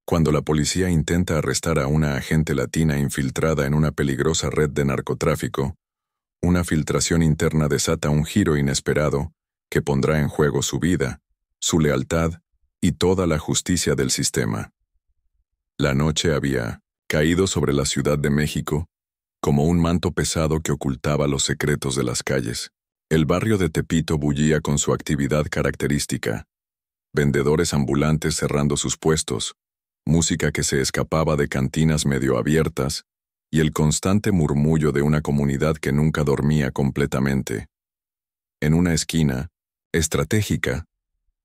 Cuando la policía intenta arrestar a una agente latina infiltrada en una peligrosa red de narcotráfico, una filtración interna desata un giro inesperado que pondrá en juego su vida, su lealtad y toda la justicia del sistema. La noche había caído sobre la Ciudad de México como un manto pesado que ocultaba los secretos de las calles. El barrio de Tepito bullía con su actividad característica. Vendedores ambulantes cerrando sus puestos, música que se escapaba de cantinas medio abiertas y el constante murmullo de una comunidad que nunca dormía completamente. En una esquina, estratégica,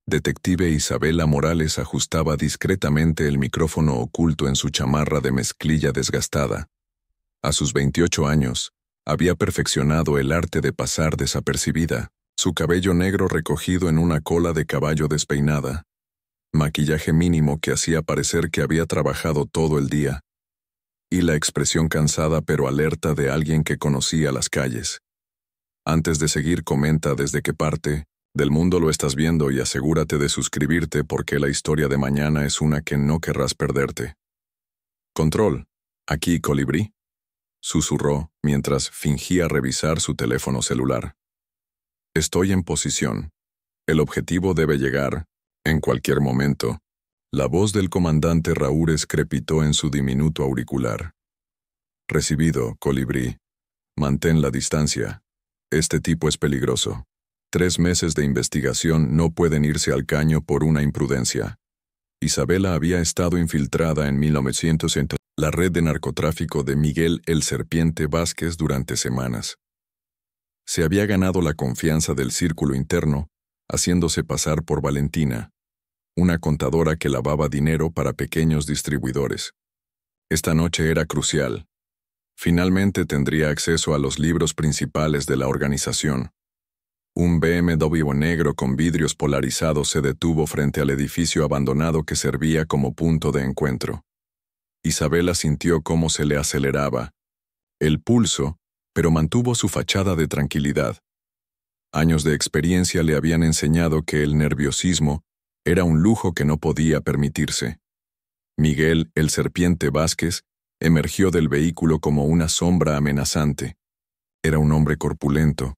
detective Isabela Morales ajustaba discretamente el micrófono oculto en su chamarra de mezclilla desgastada. A sus 28 años, había perfeccionado el arte de pasar desapercibida, su cabello negro recogido en una cola de caballo despeinada, maquillaje mínimo que hacía parecer que había trabajado todo el día, y la expresión cansada pero alerta de alguien que conocía las calles. Antes de seguir, comenta desde qué parte del mundo lo estás viendo y asegúrate de suscribirte porque la historia de mañana es una que no querrás perderte. Control, aquí Colibrí, susurró mientras fingía revisar su teléfono celular. Estoy en posición. El objetivo debe llegar, en cualquier momento. La voz del comandante Raúres crepitó en su diminuto auricular. Recibido, Colibrí. Mantén la distancia. Este tipo es peligroso. 3 meses de investigación no pueden irse al caño por una imprudencia. Isabela había estado infiltrada en 1900 en la red de narcotráfico de Miguel el Serpiente Vázquez durante semanas. Se había ganado la confianza del círculo interno, haciéndose pasar por Valentina, una contadora que lavaba dinero para pequeños distribuidores. Esta noche era crucial. Finalmente tendría acceso a los libros principales de la organización. Un BMW negro con vidrios polarizados se detuvo frente al edificio abandonado que servía como punto de encuentro. Isabela sintió cómo se le aceleraba el pulso, pero mantuvo su fachada de tranquilidad. Años de experiencia le habían enseñado que el nerviosismo era un lujo que no podía permitirse. Miguel, el Serpiente Vázquez, emergió del vehículo como una sombra amenazante. Era un hombre corpulento,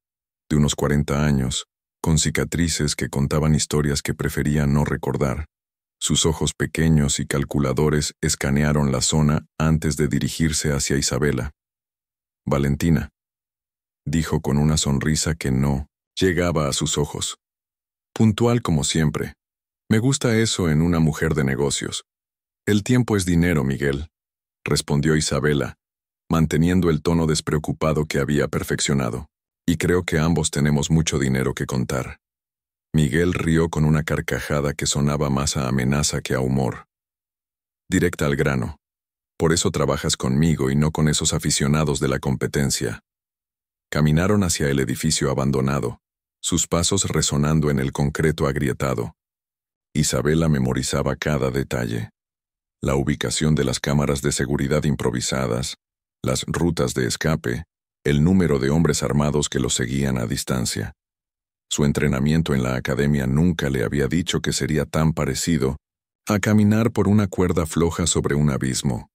de unos 40 años, con cicatrices que contaban historias que prefería no recordar. Sus ojos pequeños y calculadores escanearon la zona antes de dirigirse hacia Isabela. Valentina, dijo con una sonrisa que no llegaba a sus ojos. Puntual como siempre. Me gusta eso en una mujer de negocios. El tiempo es dinero, Miguel, respondió Isabela, manteniendo el tono despreocupado que había perfeccionado. Y creo que ambos tenemos mucho dinero que contar. Miguel rió con una carcajada que sonaba más a amenaza que a humor. Directa al grano. Por eso trabajas conmigo y no con esos aficionados de la competencia. Caminaron hacia el edificio abandonado, sus pasos resonando en el concreto agrietado. Isabela memorizaba cada detalle. La ubicación de las cámaras de seguridad improvisadas, las rutas de escape, el número de hombres armados que los seguían a distancia. Su entrenamiento en la academia nunca le había dicho que sería tan parecido a caminar por una cuerda floja sobre un abismo.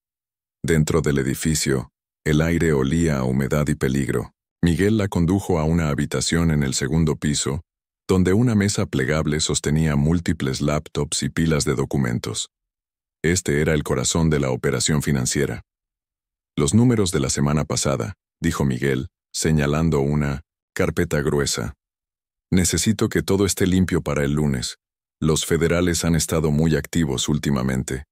Dentro del edificio, el aire olía a humedad y peligro. Miguel la condujo a una habitación en el segundo piso, donde una mesa plegable sostenía múltiples laptops y pilas de documentos. Este era el corazón de la operación financiera. Los números de la semana pasada, dijo Miguel, señalando una carpeta gruesa. Necesito que todo esté limpio para el lunes. Los federales han estado muy activos últimamente.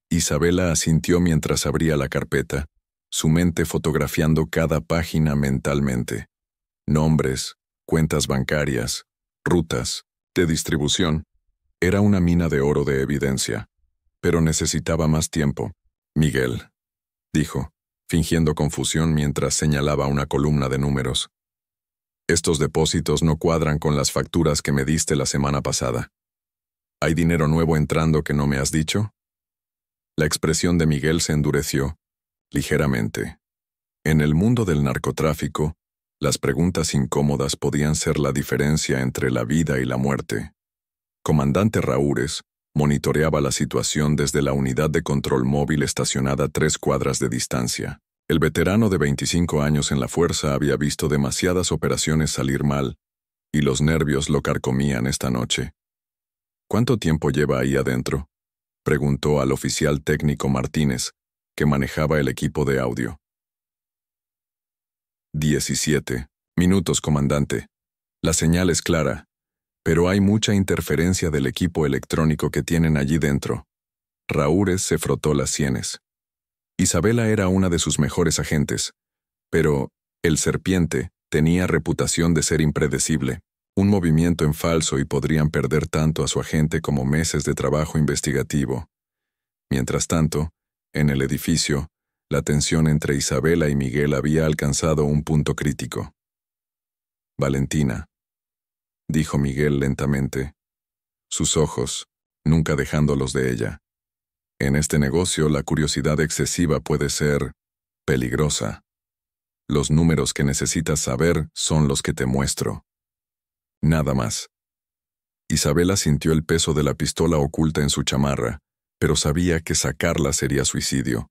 Isabela asintió mientras abría la carpeta, su mente fotografiando cada página mentalmente. Nombres, cuentas bancarias, rutas, de distribución. Era una mina de oro de evidencia. Pero necesitaba más tiempo. Miguel, dijo, fingiendo confusión mientras señalaba una columna de números. Estos depósitos no cuadran con las facturas que me diste la semana pasada. ¿Hay dinero nuevo entrando que no me has dicho? La expresión de Miguel se endureció, ligeramente. En el mundo del narcotráfico, las preguntas incómodas podían ser la diferencia entre la vida y la muerte. Comandante Raúres, monitoreaba la situación desde la unidad de control móvil estacionada a 3 cuadras de distancia. El veterano de 25 años en la fuerza había visto demasiadas operaciones salir mal, y los nervios lo carcomían esta noche. ¿Cuánto tiempo lleva ahí adentro?, preguntó al oficial técnico Martínez, que manejaba el equipo de audio. 17 minutos, comandante. La señal es clara, pero hay mucha interferencia del equipo electrónico que tienen allí dentro. Raúres se frotó las sienes. Isabela era una de sus mejores agentes, pero el Serpiente tenía reputación de ser impredecible. Un movimiento en falso y podrían perder tanto a su agente como meses de trabajo investigativo. Mientras tanto, en el edificio, la tensión entre Isabela y Miguel había alcanzado un punto crítico. «Valentina», dijo Miguel lentamente, sus ojos, nunca dejándolos de ella. «En este negocio la curiosidad excesiva puede ser peligrosa. Los números que necesitas saber son los que te muestro. Nada más». Isabela sintió el peso de la pistola oculta en su chamarra, pero sabía que sacarla sería suicidio.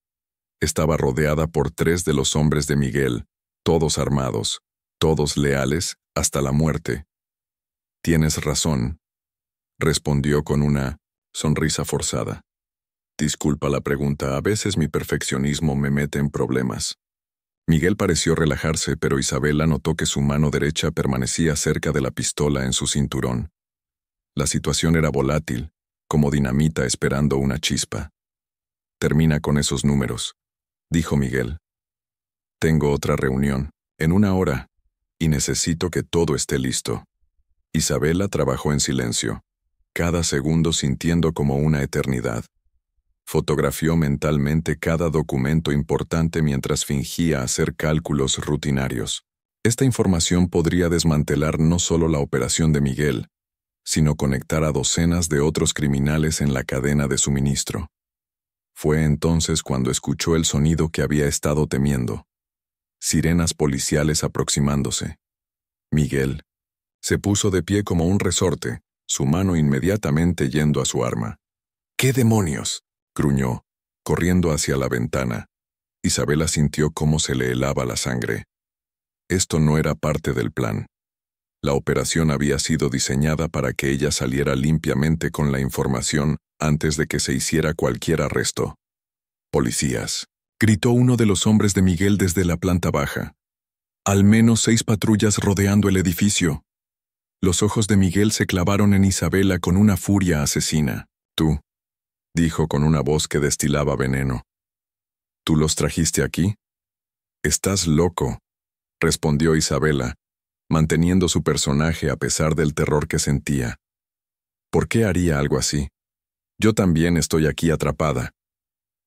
Estaba rodeada por 3 de los hombres de Miguel, todos armados, todos leales hasta la muerte. «Tienes razón», respondió con una sonrisa forzada. «Disculpa la pregunta, a veces mi perfeccionismo me mete en problemas». Miguel pareció relajarse, pero Isabela notó que su mano derecha permanecía cerca de la pistola en su cinturón. La situación era volátil, como dinamita esperando una chispa. «Termina con esos números», dijo Miguel. «Tengo otra reunión, en 1 hora, y necesito que todo esté listo». Isabela trabajó en silencio, cada segundo sintiendo como una eternidad. Fotografió mentalmente cada documento importante mientras fingía hacer cálculos rutinarios. Esta información podría desmantelar no solo la operación de Miguel, sino conectar a docenas de otros criminales en la cadena de suministro. Fue entonces cuando escuchó el sonido que había estado temiendo. Sirenas policiales aproximándose. Miguel se puso de pie como un resorte, su mano inmediatamente yendo a su arma. «¿Qué demonios?», gruñó, corriendo hacia la ventana. Isabela sintió cómo se le helaba la sangre. Esto no era parte del plan. La operación había sido diseñada para que ella saliera limpiamente con la información antes de que se hiciera cualquier arresto. «Policías», gritó uno de los hombres de Miguel desde la planta baja. «Al menos 6 patrullas rodeando el edificio». Los ojos de Miguel se clavaron en Isabela con una furia asesina. «Tú», dijo con una voz que destilaba veneno. «¿Tú los trajiste aquí?». «Estás loco», respondió Isabela, manteniendo su personaje a pesar del terror que sentía. «¿Por qué haría algo así? Yo también estoy aquí atrapada».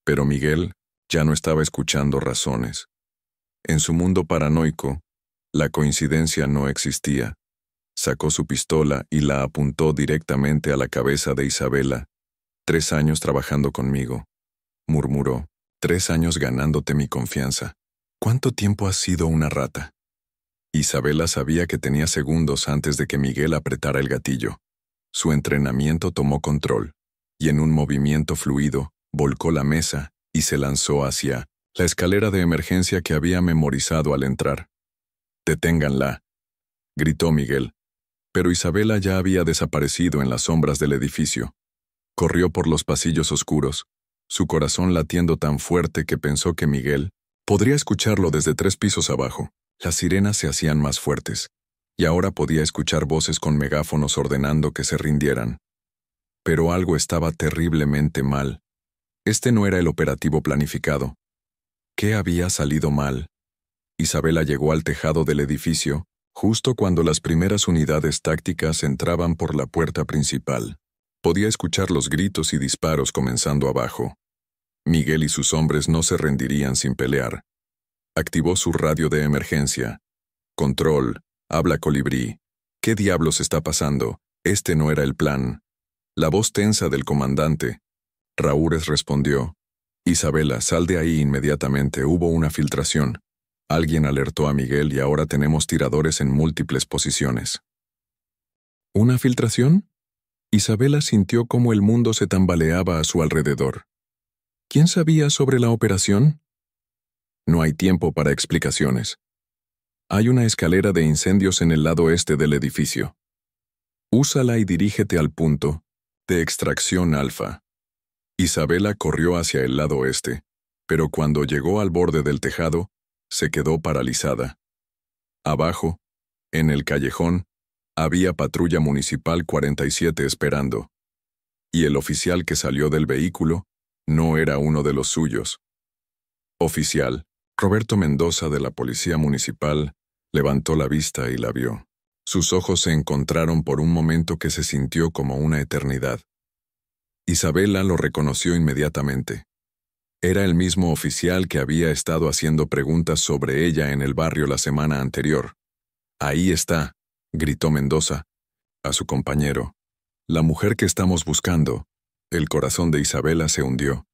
Pero Miguel ya no estaba escuchando razones. En su mundo paranoico, la coincidencia no existía. Sacó su pistola y la apuntó directamente a la cabeza de Isabela. «3 años trabajando conmigo», murmuró. «3 años ganándote mi confianza. ¿Cuánto tiempo has sido una rata?». Isabela sabía que tenía segundos antes de que Miguel apretara el gatillo. Su entrenamiento tomó control, y en un movimiento fluido, volcó la mesa y se lanzó hacia la escalera de emergencia que había memorizado al entrar. «Deténganla», gritó Miguel. Pero Isabela ya había desaparecido en las sombras del edificio. Corrió por los pasillos oscuros, su corazón latiendo tan fuerte que pensó que Miguel podría escucharlo desde 3 pisos abajo. Las sirenas se hacían más fuertes, y ahora podía escuchar voces con megáfonos ordenando que se rindieran. Pero algo estaba terriblemente mal. Este no era el operativo planificado. ¿Qué había salido mal? Isabela llegó al tejado del edificio, justo cuando las primeras unidades tácticas entraban por la puerta principal. Podía escuchar los gritos y disparos comenzando abajo. Miguel y sus hombres no se rendirían sin pelear. Activó su radio de emergencia. «Control, habla Colibrí. ¿Qué diablos está pasando? Este no era el plan». La voz tensa del comandante. Raúres respondió. «Isabela, sal de ahí inmediatamente, hubo una filtración. Alguien alertó a Miguel y ahora tenemos tiradores en múltiples posiciones». «¿Una filtración?». Isabela sintió cómo el mundo se tambaleaba a su alrededor. ¿Quién sabía sobre la operación? No hay tiempo para explicaciones. Hay una escalera de incendios en el lado este del edificio. Úsala y dirígete al punto de extracción alfa. Isabela corrió hacia el lado oeste, pero cuando llegó al borde del tejado, se quedó paralizada. Abajo, en el callejón, había patrulla municipal 47 esperando. Y el oficial que salió del vehículo no era uno de los suyos. Oficial, Roberto Mendoza de la Policía Municipal, levantó la vista y la vio. Sus ojos se encontraron por un momento que se sintió como una eternidad. Isabela lo reconoció inmediatamente. Era el mismo oficial que había estado haciendo preguntas sobre ella en el barrio la semana anterior. «Ahí está», gritó Mendoza a su compañero. «La mujer que estamos buscando». El corazón de Isabela se hundió.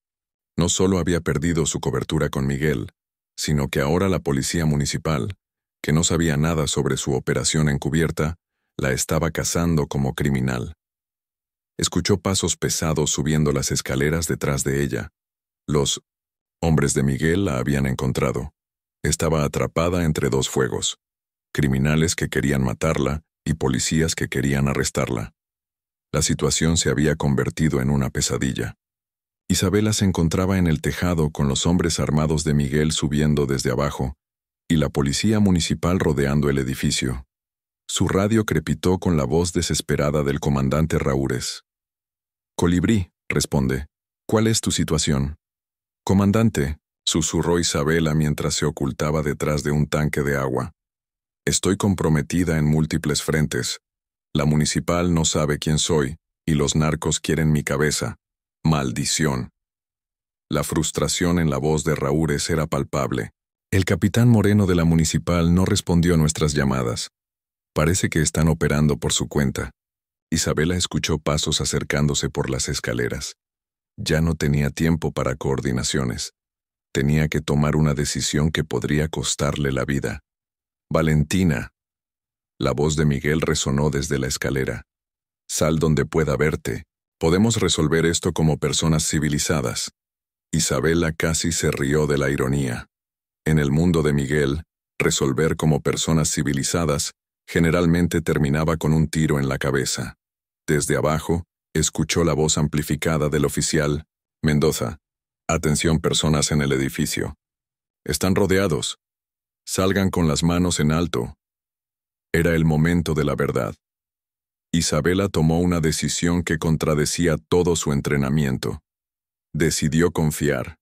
No solo había perdido su cobertura con Miguel, sino que ahora la policía municipal, que no sabía nada sobre su operación encubierta, la estaba cazando como criminal. Escuchó pasos pesados subiendo las escaleras detrás de ella. Los hombres de Miguel la habían encontrado. Estaba atrapada entre dos fuegos: criminales que querían matarla y policías que querían arrestarla. La situación se había convertido en una pesadilla. Isabela se encontraba en el tejado con los hombres armados de Miguel subiendo desde abajo y la policía municipal rodeando el edificio. Su radio crepitó con la voz desesperada del comandante Raúres. «Colibrí», responde. «¿Cuál es tu situación?» «Comandante», susurró Isabela mientras se ocultaba detrás de un tanque de agua. «Estoy comprometida en múltiples frentes. La municipal no sabe quién soy, y los narcos quieren mi cabeza. ¡Maldición!». La frustración en la voz de Raúres era palpable. El capitán Moreno de la municipal no respondió a nuestras llamadas. Parece que están operando por su cuenta. Isabela escuchó pasos acercándose por las escaleras. Ya no tenía tiempo para coordinaciones. Tenía que tomar una decisión que podría costarle la vida. «Valentina». La voz de Miguel resonó desde la escalera. «Sal donde pueda verte. Podemos resolver esto como personas civilizadas». Isabela casi se rió de la ironía. En el mundo de Miguel, resolver como personas civilizadas generalmente terminaba con un tiro en la cabeza. Desde abajo, escuchó la voz amplificada del oficial. «Mendoza, atención personas en el edificio. Están rodeados. Salgan con las manos en alto». Era el momento de la verdad. Isabela tomó una decisión que contradecía todo su entrenamiento. Decidió confiar.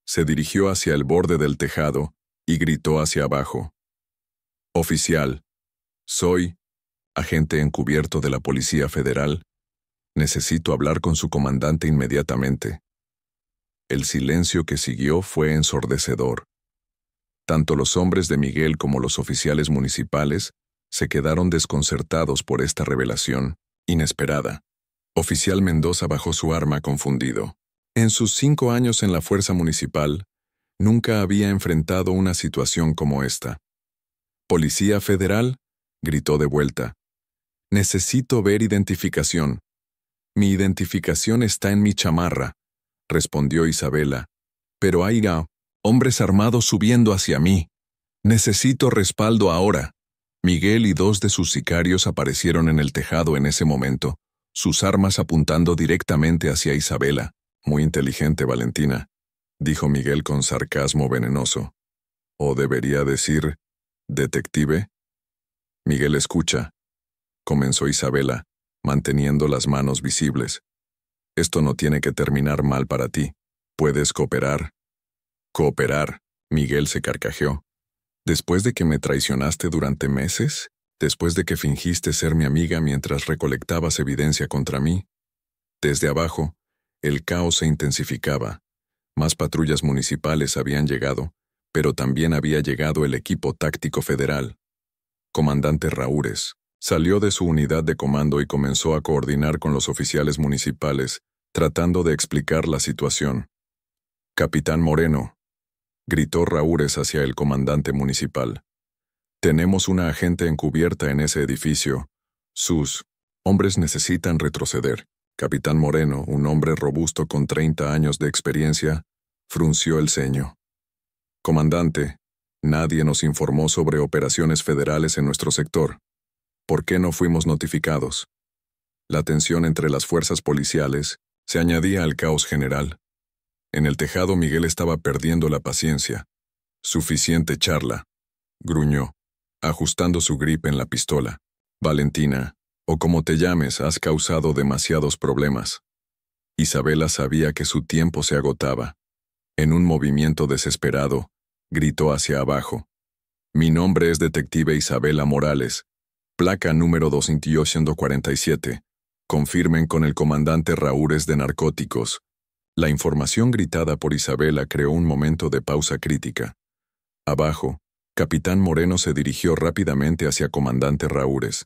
Se dirigió hacia el borde del tejado y gritó hacia abajo. «Oficial, soy agente encubierto de la Policía Federal. Necesito hablar con su comandante inmediatamente». El silencio que siguió fue ensordecedor. Tanto los hombres de Miguel como los oficiales municipales se quedaron desconcertados por esta revelación inesperada. Oficial Mendoza bajó su arma confundido. En sus 5 años en la fuerza municipal, nunca había enfrentado una situación como esta. «Policía Federal», gritó de vuelta. «Necesito ver identificación». «Mi identificación está en mi chamarra», respondió Isabela. «Pero hay hombres armados subiendo hacia mí. Necesito respaldo ahora». Miguel y 2 de sus sicarios aparecieron en el tejado en ese momento, sus armas apuntando directamente hacia Isabela. «Muy inteligente, Valentina», dijo Miguel con sarcasmo venenoso. «O debería decir, detective». «Miguel, escucha», comenzó Isabela, manteniendo las manos visibles. «Esto no tiene que terminar mal para ti. ¿Puedes cooperar?» «¿Cooperar?», Miguel se carcajeó. «¿Después de que me traicionaste durante meses? ¿Después de que fingiste ser mi amiga mientras recolectabas evidencia contra mí?» Desde abajo, el caos se intensificaba. Más patrullas municipales habían llegado, pero también había llegado el equipo táctico federal. Comandante Raúres salió de su unidad de comando y comenzó a coordinar con los oficiales municipales, tratando de explicar la situación. «Capitán Moreno», gritó Raúres hacia el comandante municipal. «Tenemos una agente encubierta en ese edificio. Sus Hombres necesitan retroceder. Capitán Moreno, un hombre robusto con 30 años de experiencia, frunció el ceño. Comandante, nadie nos informó sobre operaciones federales en nuestro sector. ¿Por qué no fuimos notificados? La tensión entre las fuerzas policiales se añadía al caos general. En el tejado Miguel estaba perdiendo la paciencia. Suficiente charla, gruñó, ajustando su grip en la pistola. Valentina, o como te llames, has causado demasiados problemas. Isabela sabía que su tiempo se agotaba. En un movimiento desesperado, gritó hacia abajo. Mi nombre es detective Isabela Morales, placa número 247. Confirmen con el comandante Raúres de Narcóticos. La información gritada por Isabela creó un momento de pausa crítica. Abajo, Capitán Moreno se dirigió rápidamente hacia comandante Raúres.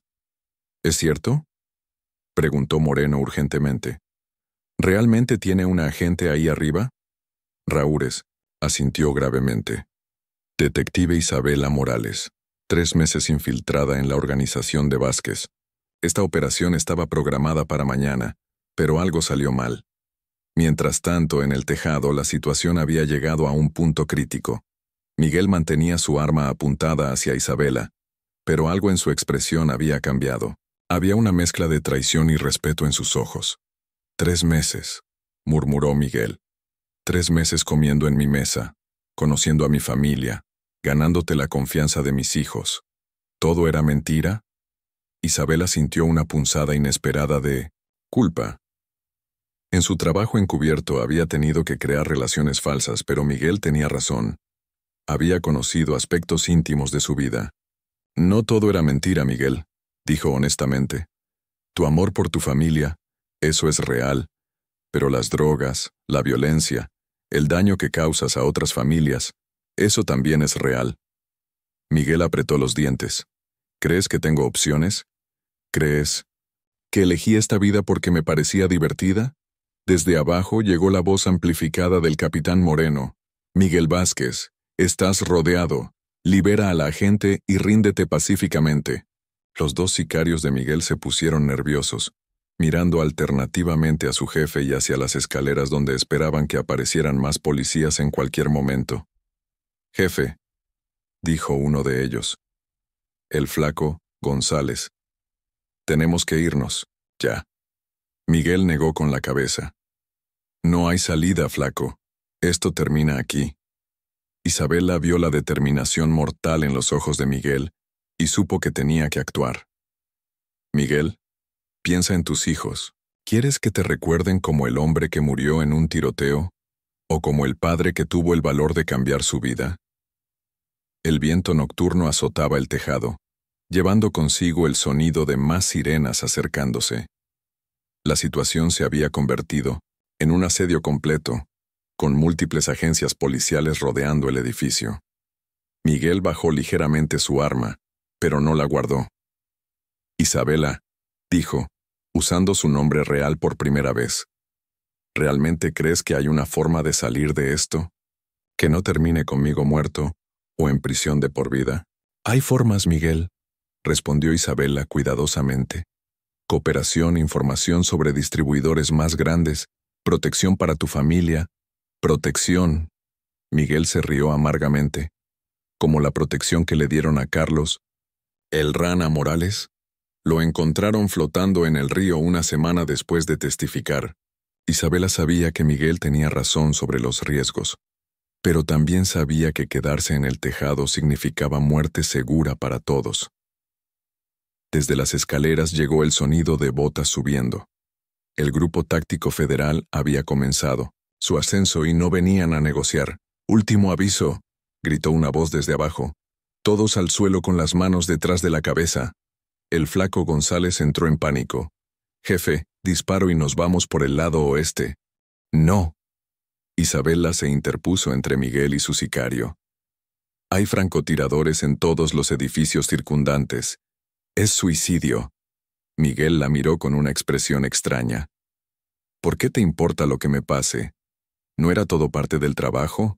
¿Es cierto?, preguntó Moreno urgentemente. ¿Realmente tiene una agente ahí arriba? Raúres asintió gravemente. Detective Isabela Morales, 3 meses infiltrada en la organización de Vázquez. Esta operación estaba programada para mañana, pero algo salió mal. Mientras tanto, en el tejado la situación había llegado a un punto crítico. Miguel mantenía su arma apuntada hacia Isabela, pero algo en su expresión había cambiado. Había una mezcla de traición y respeto en sus ojos. 3 meses, murmuró Miguel. 3 meses comiendo en mi mesa, conociendo a mi familia, ganándote la confianza de mis hijos. ¿Todo era mentira? Isabela sintió una punzada inesperada de culpa. En su trabajo encubierto había tenido que crear relaciones falsas, pero Miguel tenía razón. Había conocido aspectos íntimos de su vida. No todo era mentira, Miguel, dijo honestamente. Tu amor por tu familia, eso es real, pero las drogas, la violencia, el daño que causas a otras familias, eso también es real. Miguel apretó los dientes. ¿Crees que tengo opciones? ¿Crees que elegí esta vida porque me parecía divertida? Desde abajo llegó la voz amplificada del capitán Moreno. Miguel Vázquez, estás rodeado. Libera a la agente y ríndete pacíficamente. Los 2 sicarios de Miguel se pusieron nerviosos, mirando alternativamente a su jefe y hacia las escaleras donde esperaban que aparecieran más policías en cualquier momento. Jefe, dijo uno de ellos. El flaco, González. Tenemos que irnos, ya. Miguel negó con la cabeza. No hay salida, flaco. Esto termina aquí. Isabela vio la determinación mortal en los ojos de Miguel y supo que tenía que actuar. Miguel, piensa en tus hijos. ¿Quieres que te recuerden como el hombre que murió en un tiroteo o como el padre que tuvo el valor de cambiar su vida? El viento nocturno azotaba el tejado, llevando consigo el sonido de más sirenas acercándose. La situación se había convertido en un asedio completo, con múltiples agencias policiales rodeando el edificio. Miguel bajó ligeramente su arma, pero no la guardó. Isabela, dijo, usando su nombre real por primera vez. ¿Realmente crees que hay una forma de salir de esto? ¿Que no termine conmigo muerto o en prisión de por vida? Hay formas, Miguel, respondió Isabela cuidadosamente. Cooperación, información sobre distribuidores más grandes, protección para tu familia. Protección. Miguel se rió amargamente. Como la protección que le dieron a Carlos. ¿El Rana Morales? Lo encontraron flotando en el río una semana después de testificar. Isabela sabía que Miguel tenía razón sobre los riesgos, pero también sabía que quedarse en el tejado significaba muerte segura para todos. Desde las escaleras llegó el sonido de botas subiendo. El grupo táctico federal había comenzado su ascenso y no venían a negociar. «Último aviso», gritó una voz desde abajo. «Todos al suelo con las manos detrás de la cabeza». El flaco González entró en pánico. «Jefe, disparo y nos vamos por el lado oeste». «No». Isabela se interpuso entre Miguel y su sicario. «Hay francotiradores en todos los edificios circundantes. Es suicidio». Miguel la miró con una expresión extraña. «¿Por qué te importa lo que me pase? ¿No era todo parte del trabajo?»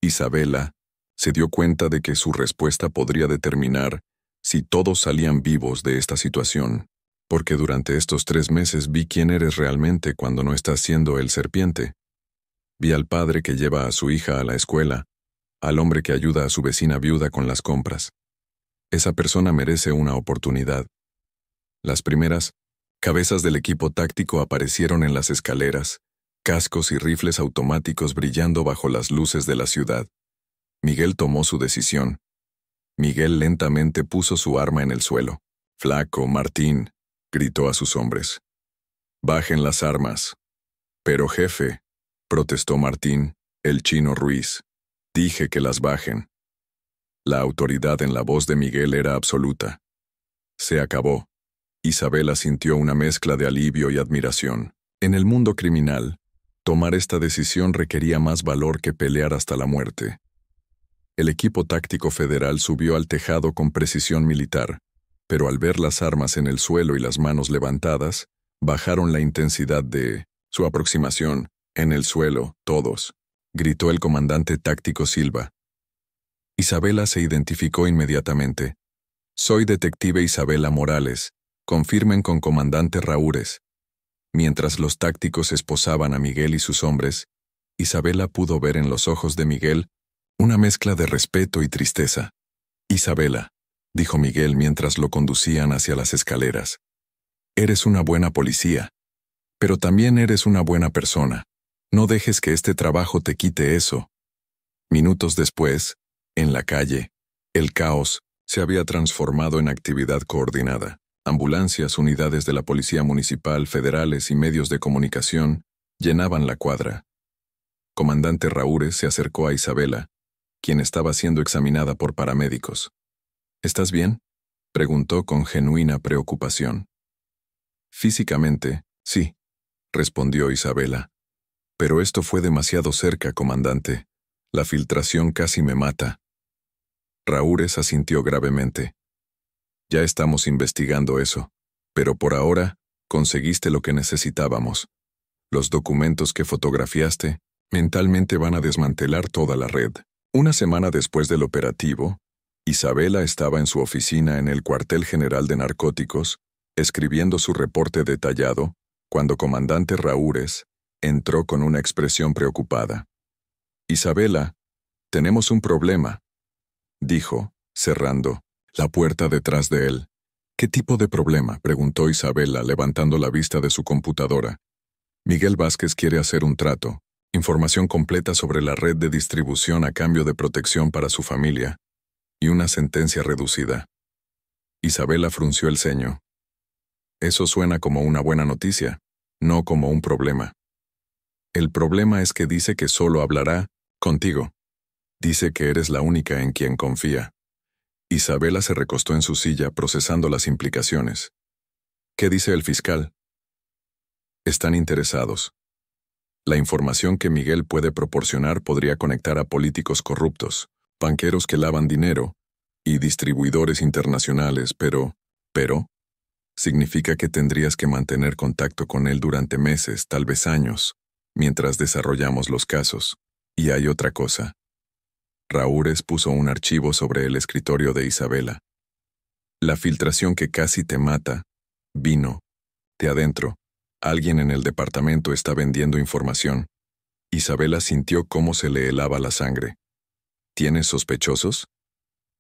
Isabela se dio cuenta de que su respuesta podría determinar si todos salían vivos de esta situación. Porque durante estos 3 meses vi quién eres realmente cuando no estás siendo el serpiente. Vi al padre que lleva a su hija a la escuela, al hombre que ayuda a su vecina viuda con las compras. Esa persona merece una oportunidad. Las primeras cabezas del equipo táctico aparecieron en las escaleras, cascos y rifles automáticos brillando bajo las luces de la ciudad. Miguel tomó su decisión. Miguel lentamente puso su arma en el suelo. «Flaco, Martín», gritó a sus hombres. «Bajen las armas». «Pero jefe», protestó Martín, el chino Ruiz. «Dije que las bajen». La autoridad en la voz de Miguel era absoluta. Se acabó. Isabela sintió una mezcla de alivio y admiración. En el mundo criminal, tomar esta decisión requería más valor que pelear hasta la muerte. El equipo táctico federal subió al tejado con precisión militar, pero al ver las armas en el suelo y las manos levantadas, bajaron la intensidad de su aproximación. «En el suelo, todos», gritó el comandante táctico Silva. Isabela se identificó inmediatamente. «Soy detective Isabela Morales. Confirmen con comandante Raúres». Mientras los tácticos esposaban a Miguel y sus hombres, Isabela pudo ver en los ojos de Miguel una mezcla de respeto y tristeza. «Isabela», dijo Miguel mientras lo conducían hacia las escaleras, «eres una buena policía, pero también eres una buena persona. No dejes que este trabajo te quite eso». Minutos después, en la calle, el caos se había transformado en actividad coordinada. Ambulancias, unidades de la Policía Municipal, federales y medios de comunicación llenaban la cuadra. Comandante Raúres se acercó a Isabela, quien estaba siendo examinada por paramédicos. «¿Estás bien?», preguntó con genuina preocupación. «Físicamente, sí», respondió Isabela. «Pero esto fue demasiado cerca, comandante. La filtración casi me mata». Raúres asintió gravemente. «Ya estamos investigando eso, pero por ahora conseguiste lo que necesitábamos. Los documentos que fotografiaste mentalmente van a desmantelar toda la red». Una semana después del operativo, Isabela estaba en su oficina en el cuartel general de narcóticos, escribiendo su reporte detallado, cuando comandante Raúres entró con una expresión preocupada. «Isabela, tenemos un problema», dijo, cerrando la puerta detrás de él. «¿Qué tipo de problema?», preguntó Isabela, levantando la vista de su computadora. «Miguel Vázquez quiere hacer un trato, información completa sobre la red de distribución a cambio de protección para su familia, y una sentencia reducida». Isabela frunció el ceño. «Eso suena como una buena noticia, no como un problema». «El problema es que dice que solo hablará contigo. Dice que eres la única en quien confía». Isabela se recostó en su silla procesando las implicaciones. «¿Qué dice el fiscal?». «Están interesados. La información que Miguel puede proporcionar podría conectar a políticos corruptos, banqueros que lavan dinero y distribuidores internacionales, pero, significa que tendrías que mantener contacto con él durante meses, tal vez años, mientras desarrollamos los casos. Y hay otra cosa». Raúres puso un archivo sobre el escritorio de Isabela. «La filtración que casi te mata vino de adentro. Alguien en el departamento está vendiendo información». Isabela sintió cómo se le helaba la sangre. «¿Tienes sospechosos?».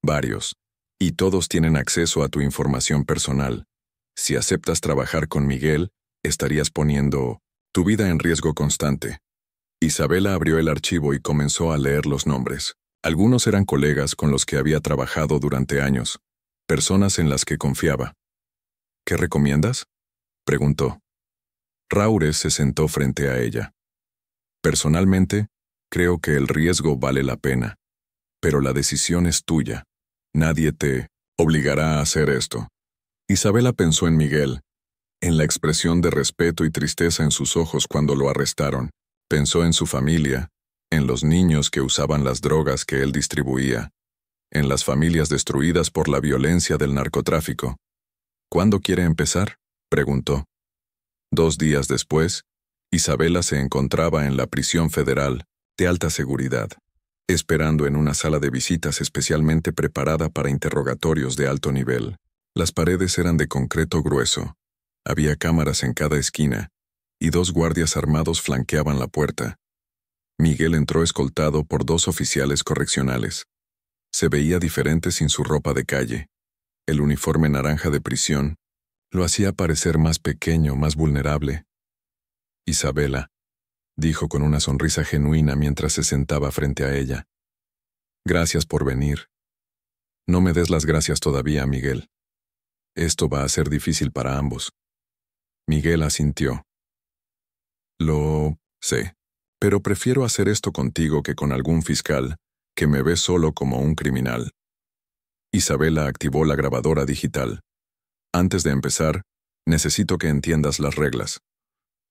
«Varios. Y todos tienen acceso a tu información personal. Si aceptas trabajar con Miguel, estarías poniendo tu vida en riesgo constante». Isabela abrió el archivo y comenzó a leer los nombres. Algunos eran colegas con los que había trabajado durante años, personas en las que confiaba. «¿Qué recomiendas?», preguntó. Raúres se sentó frente a ella. «Personalmente, creo que el riesgo vale la pena, pero la decisión es tuya. Nadie te obligará a hacer esto». Isabela pensó en Miguel, en la expresión de respeto y tristeza en sus ojos cuando lo arrestaron. Pensó en su familia, en los niños que usaban las drogas que él distribuía, en las familias destruidas por la violencia del narcotráfico. «¿Cuándo quiere empezar?», preguntó. 2 días después, Isabela se encontraba en la prisión federal de alta seguridad, esperando en una sala de visitas especialmente preparada para interrogatorios de alto nivel. Las paredes eran de concreto grueso, Había cámaras en cada esquina, y 2 guardias armados flanqueaban la puerta. Miguel entró escoltado por 2 oficiales correccionales. Se veía diferente sin su ropa de calle. El uniforme naranja de prisión lo hacía parecer más pequeño, más vulnerable. Isabela, dijo con una sonrisa genuina mientras se sentaba frente a ella. Gracias por venir. No me des las gracias todavía, Miguel. Esto va a ser difícil para ambos. Miguel asintió. Lo sé, pero prefiero hacer esto contigo que con algún fiscal que me ve solo como un criminal. Isabela activó la grabadora digital. Antes de empezar, necesito que entiendas las reglas.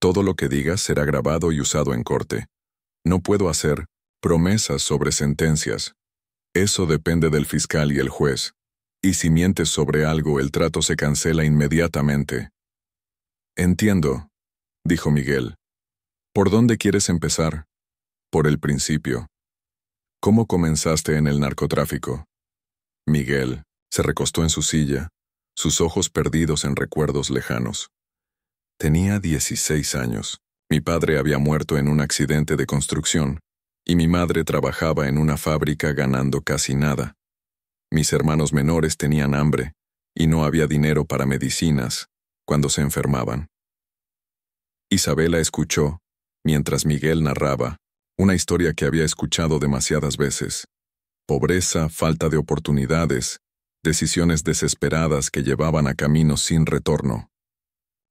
Todo lo que digas será grabado y usado en corte. No puedo hacer promesas sobre sentencias. Eso depende del fiscal y el juez. Y si mientes sobre algo, el trato se cancela inmediatamente. Entiendo, dijo Miguel. ¿Por dónde quieres empezar? Por el principio. ¿Cómo comenzaste en el narcotráfico? Miguel se recostó en su silla, sus ojos perdidos en recuerdos lejanos. Tenía 16 años. Mi padre había muerto en un accidente de construcción, y mi madre trabajaba en una fábrica ganando casi nada. Mis hermanos menores tenían hambre, y no había dinero para medicinas cuando se enfermaban. Isabela escuchó, mientras Miguel narraba, una historia que había escuchado demasiadas veces. Pobreza, falta de oportunidades, decisiones desesperadas que llevaban a caminos sin retorno.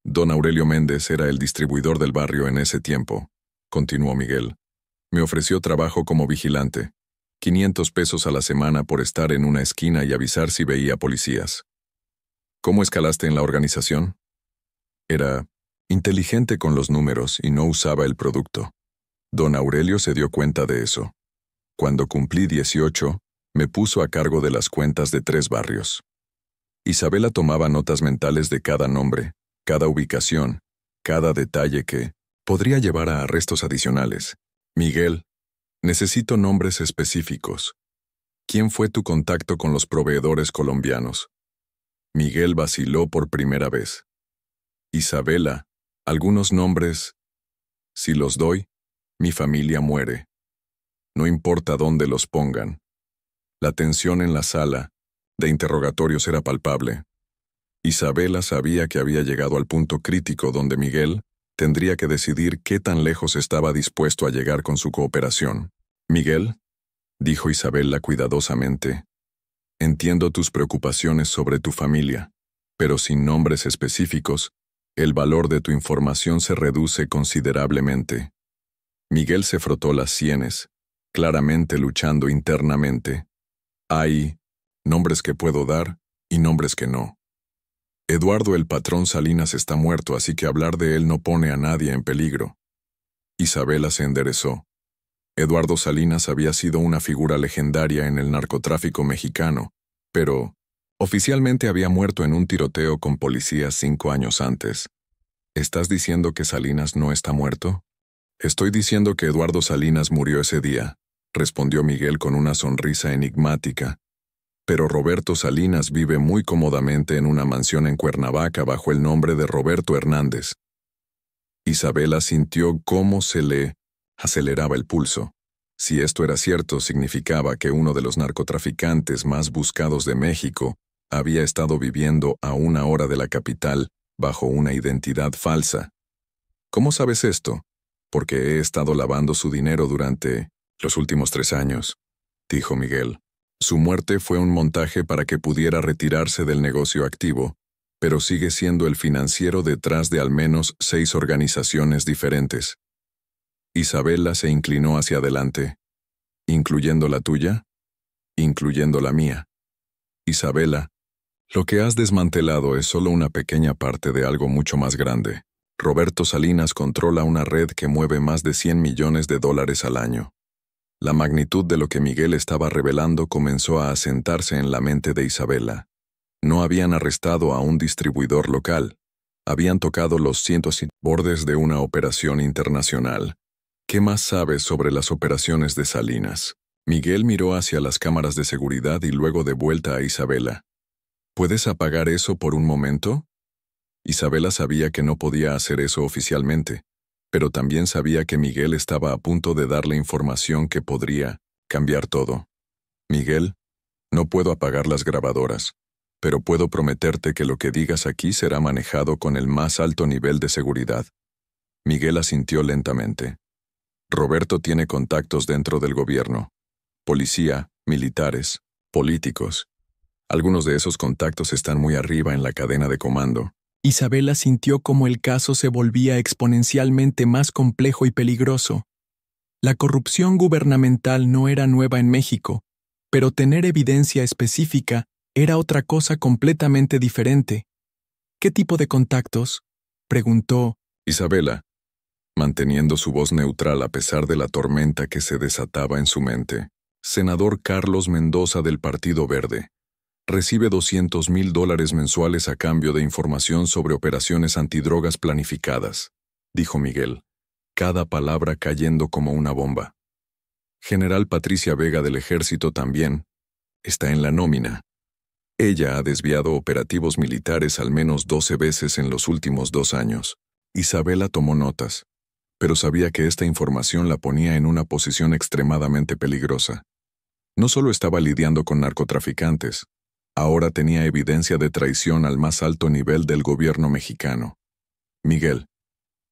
Don Aurelio Méndez era el distribuidor del barrio en ese tiempo, continuó Miguel. Me ofreció trabajo como vigilante, 500 pesos a la semana por estar en una esquina y avisar si veía policías. ¿Cómo escalaste en la organización? Era inteligente con los números y no usaba el producto. Don Aurelio se dio cuenta de eso. Cuando cumplí 18, me puso a cargo de las cuentas de 3 barrios. Isabela tomaba notas mentales de cada nombre, cada ubicación, cada detalle que podría llevar a arrestos adicionales. Miguel, necesito nombres específicos. ¿Quién fue tu contacto con los proveedores colombianos? Miguel vaciló por primera vez. Isabela, algunos nombres. Si los doy, mi familia muere. No importa dónde los pongan. La tensión en la sala de interrogatorios era palpable. Isabela sabía que había llegado al punto crítico donde Miguel tendría que decidir qué tan lejos estaba dispuesto a llegar con su cooperación. Miguel, dijo Isabela cuidadosamente, entiendo tus preocupaciones sobre tu familia, pero sin nombres específicos, el valor de tu información se reduce considerablemente. Miguel se frotó las sienes, claramente luchando internamente. Hay nombres que puedo dar y nombres que no. Eduardo el patrón Salinas está muerto, así que hablar de él no pone a nadie en peligro. Isabela se enderezó. Eduardo Salinas había sido una figura legendaria en el narcotráfico mexicano, pero oficialmente había muerto en un tiroteo con policías 5 años antes. ¿Estás diciendo que Salinas no está muerto? Estoy diciendo que Eduardo Salinas murió ese día, respondió Miguel con una sonrisa enigmática. Pero Roberto Salinas vive muy cómodamente en una mansión en Cuernavaca bajo el nombre de Roberto Hernández. Isabela sintió cómo se le aceleraba el pulso. Si esto era cierto, significaba que uno de los narcotraficantes más buscados de México había estado viviendo a 1 hora de la capital bajo una identidad falsa. ¿Cómo sabes esto? Porque he estado lavando su dinero durante los últimos 3 años, dijo Miguel. Su muerte fue un montaje para que pudiera retirarse del negocio activo, pero sigue siendo el financiero detrás de al menos 6 organizaciones diferentes. Isabela se inclinó hacia adelante. ¿Incluyendo la tuya? Incluyendo la mía. Isabela, lo que has desmantelado es solo una pequeña parte de algo mucho más grande. Roberto Salinas controla una red que mueve más de $100 millones al año. La magnitud de lo que Miguel estaba revelando comenzó a asentarse en la mente de Isabela. No habían arrestado a un distribuidor local. Habían tocado los cientos y bordes de una operación internacional. ¿Qué más sabes sobre las operaciones de Salinas? Miguel miró hacia las cámaras de seguridad y luego de vuelta a Isabela. ¿Puedes apagar eso por un momento? Isabela sabía que no podía hacer eso oficialmente, pero también sabía que Miguel estaba a punto de darle información que podría cambiar todo. Miguel, no puedo apagar las grabadoras, pero puedo prometerte que lo que digas aquí será manejado con el más alto nivel de seguridad. Miguel asintió lentamente. Roberto tiene contactos dentro del gobierno. Policía, militares, políticos. Algunos de esos contactos están muy arriba en la cadena de comando. Isabela sintió como el caso se volvía exponencialmente más complejo y peligroso. La corrupción gubernamental no era nueva en México, pero tener evidencia específica era otra cosa completamente diferente. ¿Qué tipo de contactos?, preguntó Isabela, manteniendo su voz neutral a pesar de la tormenta que se desataba en su mente. Senador Carlos Mendoza del Partido Verde. Recibe $200,000 mensuales a cambio de información sobre operaciones antidrogas planificadas, dijo Miguel, cada palabra cayendo como una bomba. General Patricia Vega del Ejército también está en la nómina. Ella ha desviado operativos militares al menos 12 veces en los últimos 2 años. Isabela tomó notas, pero sabía que esta información la ponía en una posición extremadamente peligrosa. No solo estaba lidiando con narcotraficantes, ahora tenía evidencia de traición al más alto nivel del gobierno mexicano. Miguel,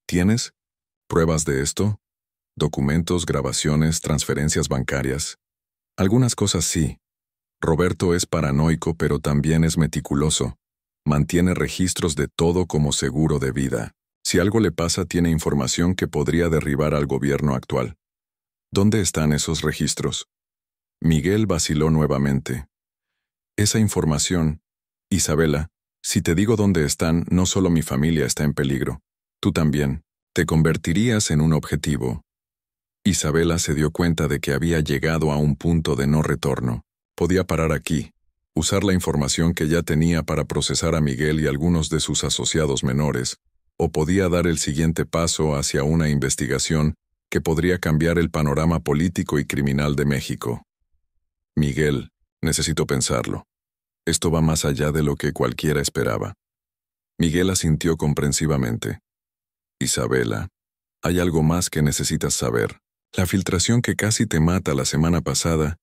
¿tienes pruebas de esto? ¿Documentos, grabaciones, transferencias bancarias? Algunas cosas sí. Roberto es paranoico, pero también es meticuloso. Mantiene registros de todo como seguro de vida. Si algo le pasa, tiene información que podría derribar al gobierno actual. ¿Dónde están esos registros? Miguel vaciló nuevamente. Esa información, Isabela, si te digo dónde están, no solo mi familia está en peligro, tú también, te convertirías en un objetivo. Isabela se dio cuenta de que había llegado a un punto de no retorno. Podía parar aquí, usar la información que ya tenía para procesar a Miguel y algunos de sus asociados menores, o podía dar el siguiente paso hacia una investigación que podría cambiar el panorama político y criminal de México. Miguel, necesito pensarlo. Esto va más allá de lo que cualquiera esperaba. Miguel asintió comprensivamente. Isabela, hay algo más que necesitas saber. La filtración que casi te mata la semana pasada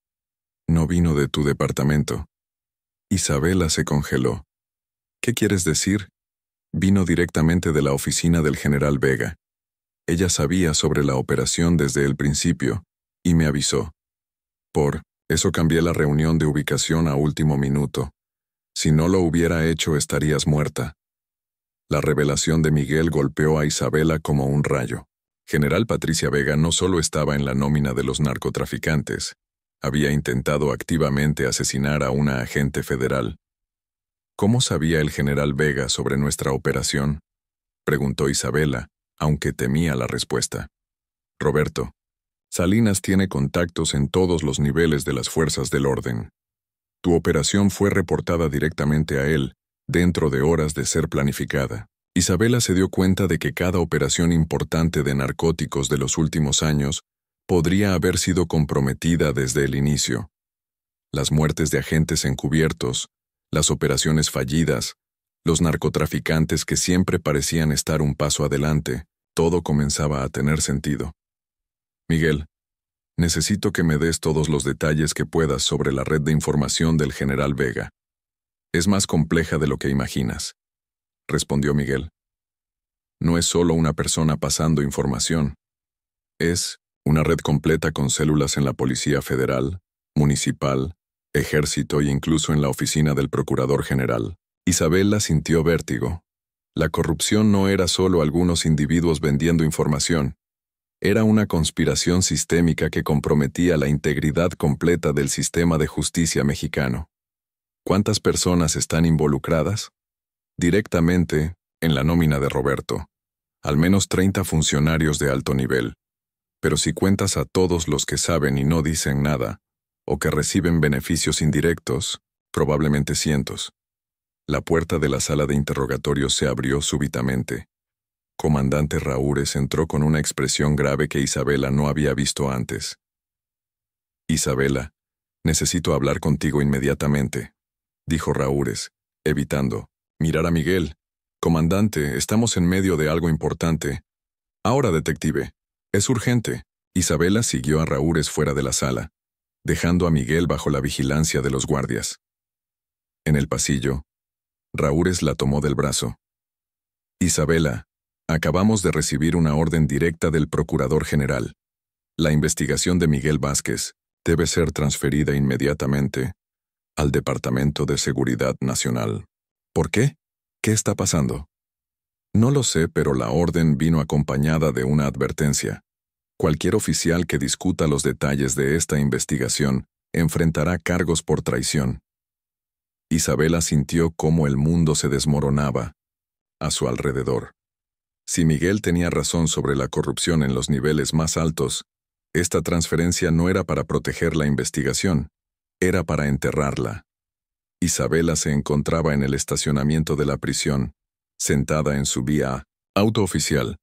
no vino de tu departamento. Isabela se congeló. ¿Qué quieres decir? Vino directamente de la oficina del general Vega. Ella sabía sobre la operación desde el principio y me avisó. Por eso cambié la reunión de ubicación a último minuto. Si no lo hubiera hecho, estarías muerta. La revelación de Miguel golpeó a Isabela como un rayo. General Patricia Vega no solo estaba en la nómina de los narcotraficantes, había intentado activamente asesinar a una agente federal. ¿Cómo sabía el general Vega sobre nuestra operación?, preguntó Isabela, aunque temía la respuesta. Roberto, Salinas tiene contactos en todos los niveles de las fuerzas del orden. Tu operación fue reportada directamente a él, dentro de horas de ser planificada. Isabela se dio cuenta de que cada operación importante de narcóticos de los últimos años podría haber sido comprometida desde el inicio. Las muertes de agentes encubiertos, las operaciones fallidas, los narcotraficantes que siempre parecían estar un paso adelante, todo comenzaba a tener sentido. Miguel, necesito que me des todos los detalles que puedas sobre la red de información del general Vega. Es más compleja de lo que imaginas, respondió Miguel. No es solo una persona pasando información. Es una red completa con células en la Policía Federal, Municipal, Ejército e incluso en la oficina del Procurador General. Isabela sintió vértigo. La corrupción no era solo algunos individuos vendiendo información. Era una conspiración sistémica que comprometía la integridad completa del sistema de justicia mexicano. ¿Cuántas personas están involucradas? Directamente, en la nómina de Roberto, al menos 30 funcionarios de alto nivel. Pero si cuentas a todos los que saben y no dicen nada, o que reciben beneficios indirectos, probablemente cientos. La puerta de la sala de interrogatorios se abrió súbitamente. Comandante Raúres entró con una expresión grave que Isabela no había visto antes. Isabela, necesito hablar contigo inmediatamente, dijo Raúres, evitando mirar a Miguel. Comandante, estamos en medio de algo importante. Ahora, detective. Es urgente. Isabela siguió a Raúres fuera de la sala, dejando a Miguel bajo la vigilancia de los guardias. En el pasillo, Raúres la tomó del brazo. Isabela, acabamos de recibir una orden directa del Procurador General. La investigación de Miguel Vázquez debe ser transferida inmediatamente al Departamento de Seguridad Nacional. ¿Por qué? ¿Qué está pasando? No lo sé, pero la orden vino acompañada de una advertencia. Cualquier oficial que discuta los detalles de esta investigación enfrentará cargos por traición. Isabela sintió cómo el mundo se desmoronaba a su alrededor. Si Miguel tenía razón sobre la corrupción en los niveles más altos, esta transferencia no era para proteger la investigación, era para enterrarla. Isabela se encontraba en el estacionamiento de la prisión, sentada en su vía auto oficial,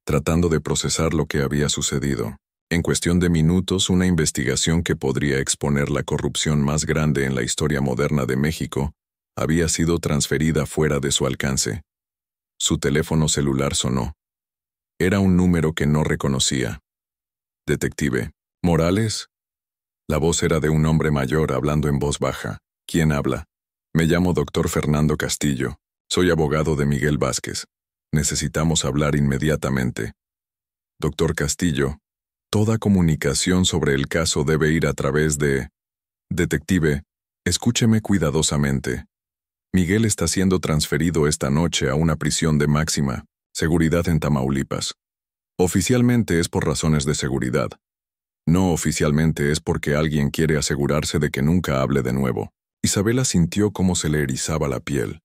tratando de procesar lo que había sucedido. En cuestión de minutos, una investigación que podría exponer la corrupción más grande en la historia moderna de México había sido transferida fuera de su alcance. Su teléfono celular sonó. Era un número que no reconocía. Detective. ¿Morales? La voz era de un hombre mayor hablando en voz baja. ¿Quién habla? Me llamo Dr. Fernando Castillo. Soy abogado de Miguel Vázquez. Necesitamos hablar inmediatamente. Doctor Castillo, toda comunicación sobre el caso debe ir a través de... Detective, escúcheme cuidadosamente. Miguel está siendo transferido esta noche a una prisión de máxima seguridad en Tamaulipas. Oficialmente es por razones de seguridad. No oficialmente es porque alguien quiere asegurarse de que nunca hable de nuevo. Isabela sintió cómo se le erizaba la piel.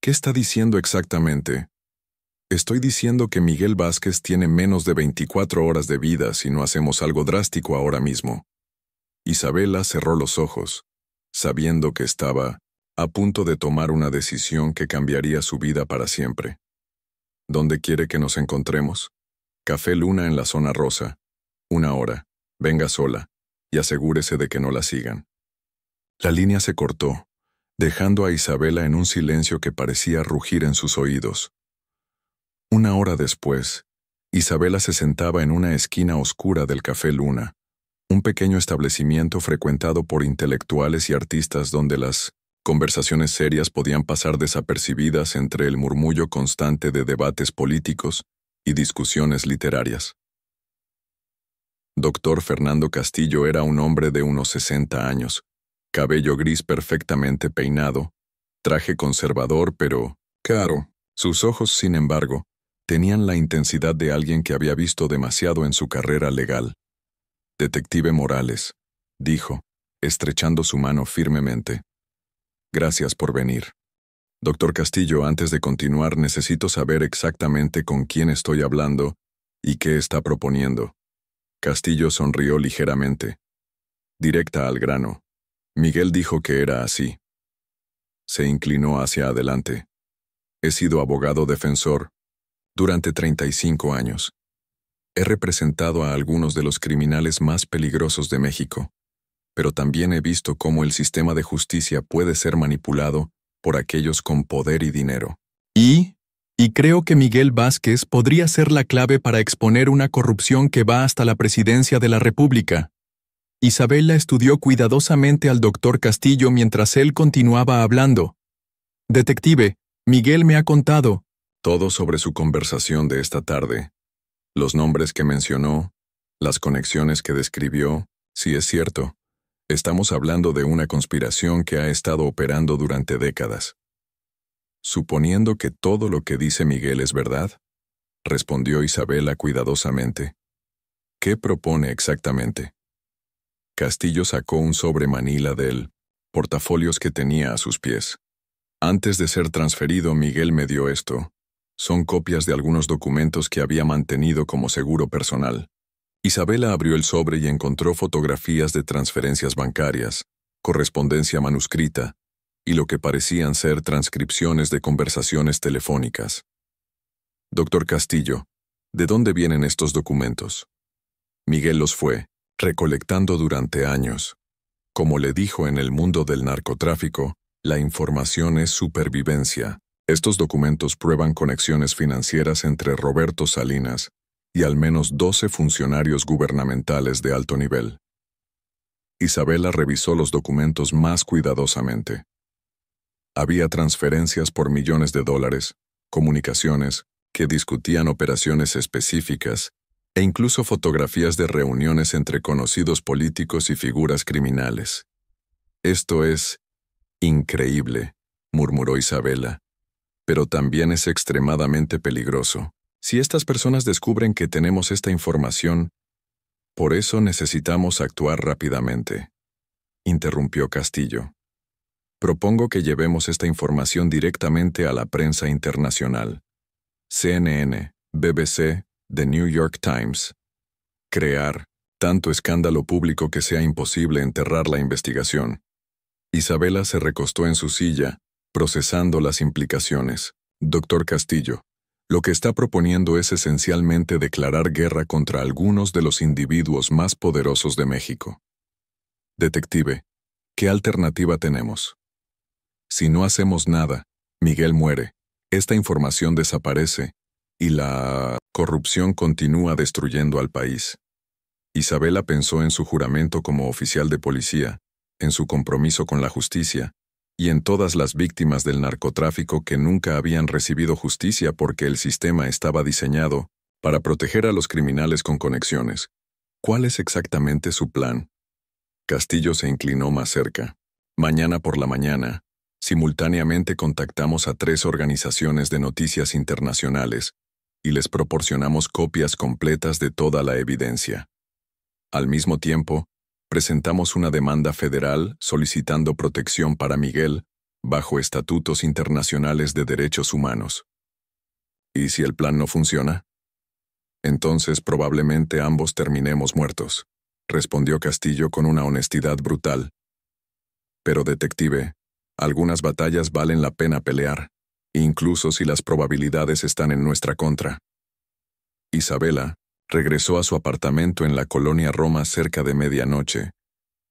¿Qué está diciendo exactamente? Estoy diciendo que Miguel Vázquez tiene menos de 24 horas de vida si no hacemos algo drástico ahora mismo. Isabela cerró los ojos, sabiendo que estaba a punto de tomar una decisión que cambiaría su vida para siempre. ¿Dónde quiere que nos encontremos? Café Luna en la zona rosa. 1 hora. Venga sola, y asegúrese de que no la sigan. La línea se cortó, dejando a Isabela en un silencio que parecía rugir en sus oídos. 1 hora después, Isabela se sentaba en una esquina oscura del Café Luna, un pequeño establecimiento frecuentado por intelectuales y artistas donde las conversaciones serias podían pasar desapercibidas entre el murmullo constante de debates políticos y discusiones literarias. Dr. Fernando Castillo era un hombre de unos 60 años, cabello gris perfectamente peinado, traje conservador pero caro. Sus ojos, sin embargo, tenían la intensidad de alguien que había visto demasiado en su carrera legal. Detective Morales, dijo, estrechando su mano firmemente. Gracias por venir. Doctor Castillo, antes de continuar necesito saber exactamente con quién estoy hablando y qué está proponiendo. Castillo sonrió ligeramente. Directa al grano. Miguel dijo que era así. Se inclinó hacia adelante. He sido abogado defensor durante 35 años. He representado a algunos de los criminales más peligrosos de México, pero también he visto cómo el sistema de justicia puede ser manipulado por aquellos con poder y dinero. Y creo que Miguel Vázquez podría ser la clave para exponer una corrupción que va hasta la presidencia de la República. Isabela estudió cuidadosamente al doctor Castillo mientras él continuaba hablando. Detective, Miguel me ha contado todo sobre su conversación de esta tarde. Los nombres que mencionó, las conexiones que describió, si es cierto. Estamos hablando de una conspiración que ha estado operando durante décadas. Suponiendo que todo lo que dice Miguel es verdad, respondió Isabela cuidadosamente. ¿Qué propone exactamente? Castillo sacó un sobre manila del portafolios que tenía a sus pies. Antes de ser transferido, Miguel me dio esto. Son copias de algunos documentos que había mantenido como seguro personal. Isabela abrió el sobre y encontró fotografías de transferencias bancarias, correspondencia manuscrita y lo que parecían ser transcripciones de conversaciones telefónicas. Doctor Castillo, ¿de dónde vienen estos documentos? Miguel los fue recolectando durante años. Como le dijo, en el mundo del narcotráfico, la información es supervivencia. Estos documentos prueban conexiones financieras entre Roberto Salinas y al menos 12 funcionarios gubernamentales de alto nivel. Isabela revisó los documentos más cuidadosamente. Había transferencias por millones de dólares, comunicaciones que discutían operaciones específicas e incluso fotografías de reuniones entre conocidos políticos y figuras criminales. «Esto es increíble», murmuró Isabela, «pero también es extremadamente peligroso. Si estas personas descubren que tenemos esta información, por eso necesitamos actuar rápidamente», interrumpió Castillo. «Propongo que llevemos esta información directamente a la prensa internacional. CNN, BBC, The New York Times. Crear tanto escándalo público que sea imposible enterrar la investigación». Isabela se recostó en su silla, procesando las implicaciones. «Doctor Castillo, lo que está proponiendo es esencialmente declarar guerra contra algunos de los individuos más poderosos de México. Detective, ¿qué alternativa tenemos? Si no hacemos nada, Miguel muere, esta información desaparece y la corrupción continúa destruyendo al país». Isabela pensó en su juramento como oficial de policía, en su compromiso con la justicia, y en todas las víctimas del narcotráfico que nunca habían recibido justicia porque el sistema estaba diseñado para proteger a los criminales con conexiones. ¿Cuál es exactamente su plan? Castillo se inclinó más cerca. «Mañana por la mañana, simultáneamente contactamos a 3 organizaciones de noticias internacionales y les proporcionamos copias completas de toda la evidencia. Al mismo tiempo, presentamos una demanda federal solicitando protección para Miguel bajo estatutos internacionales de derechos humanos. ¿Y si el plan no funciona? Entonces probablemente ambos terminemos muertos», respondió Castillo con una honestidad brutal. «Pero detective, algunas batallas valen la pena pelear, incluso si las probabilidades están en nuestra contra». Isabela regresó a su apartamento en la colonia Roma cerca de medianoche,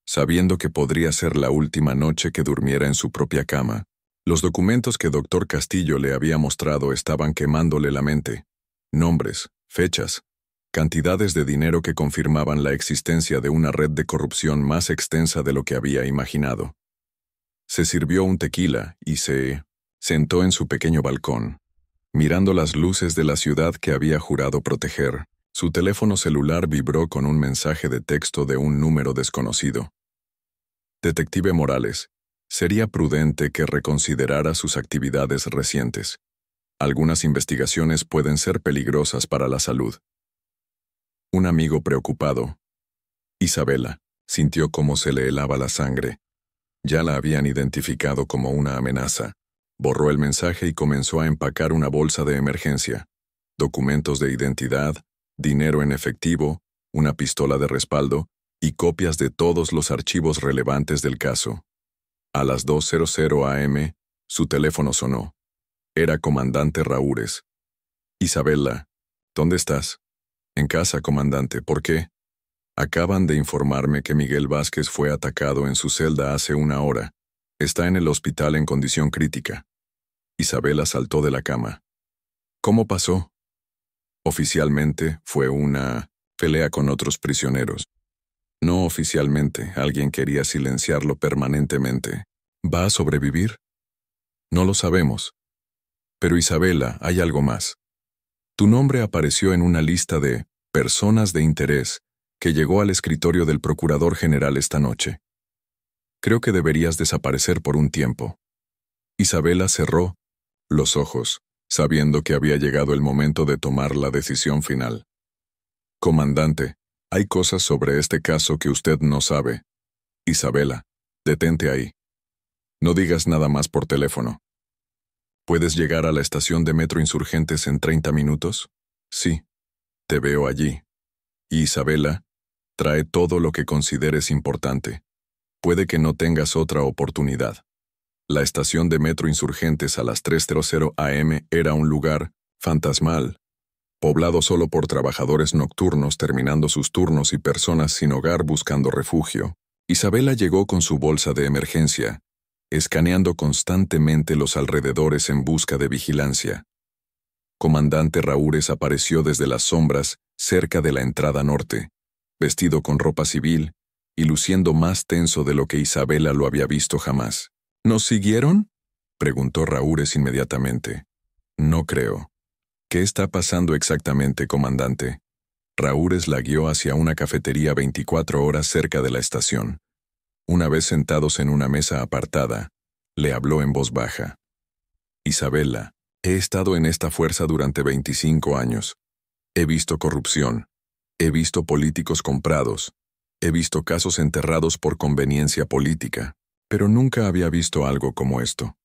sabiendo que podría ser la última noche que durmiera en su propia cama. Los documentos que Dr. Castillo le había mostrado estaban quemándole la mente. Nombres, fechas, cantidades de dinero que confirmaban la existencia de una red de corrupción más extensa de lo que había imaginado. Se sirvió un tequila y se sentó en su pequeño balcón, mirando las luces de la ciudad que había jurado proteger. Su teléfono celular vibró con un mensaje de texto de un número desconocido. «Detective Morales, sería prudente que reconsiderara sus actividades recientes. Algunas investigaciones pueden ser peligrosas para la salud». Un amigo preocupado. Isabela sintió cómo se le helaba la sangre. Ya la habían identificado como una amenaza. Borró el mensaje y comenzó a empacar una bolsa de emergencia. Documentos de identidad, dinero en efectivo, una pistola de respaldo y copias de todos los archivos relevantes del caso. A las 2:00 a.m., su teléfono sonó. Era comandante Raúres. «Isabela, ¿dónde estás?» «En casa, comandante. ¿Por qué?» «Acaban de informarme que Miguel Vázquez fue atacado en su celda hace 1 hora. Está en el hospital en condición crítica». Isabela saltó de la cama. «¿Cómo pasó?» «Oficialmente fue una pelea con otros prisioneros. No oficialmente, alguien quería silenciarlo permanentemente. ¿Va a sobrevivir?» «No lo sabemos. Pero Isabela, hay algo más. Tu nombre apareció en una lista de personas de interés que llegó al escritorio del Procurador General esta noche. Creo que deberías desaparecer por un tiempo». Isabela cerró los ojos, sabiendo que había llegado el momento de tomar la decisión final. «Comandante, hay cosas sobre este caso que usted no sabe. Isabela, detente ahí. No digas nada más por teléfono. ¿Puedes llegar a la estación de Metro Insurgentes en 30 minutos? Sí. Te veo allí. Y Isabela, trae todo lo que consideres importante. Puede que no tengas otra oportunidad». La estación de Metro Insurgentes a las 3:00 a.m. era un lugar fantasmal, poblado solo por trabajadores nocturnos terminando sus turnos y personas sin hogar buscando refugio. Isabela llegó con su bolsa de emergencia, escaneando constantemente los alrededores en busca de vigilancia. Comandante Raúres apareció desde las sombras, cerca de la entrada norte, vestido con ropa civil y luciendo más tenso de lo que Isabela lo había visto jamás. ¿Nos siguieron?, preguntó Raúres inmediatamente. No creo. ¿Qué está pasando exactamente, comandante? Raúres la guió hacia una cafetería 24 horas cerca de la estación. Una vez sentados en una mesa apartada, le habló en voz baja. Isabela, he estado en esta fuerza durante 25 años. He visto corrupción. He visto políticos comprados. He visto casos enterrados por conveniencia política. Pero nunca había visto algo como esto.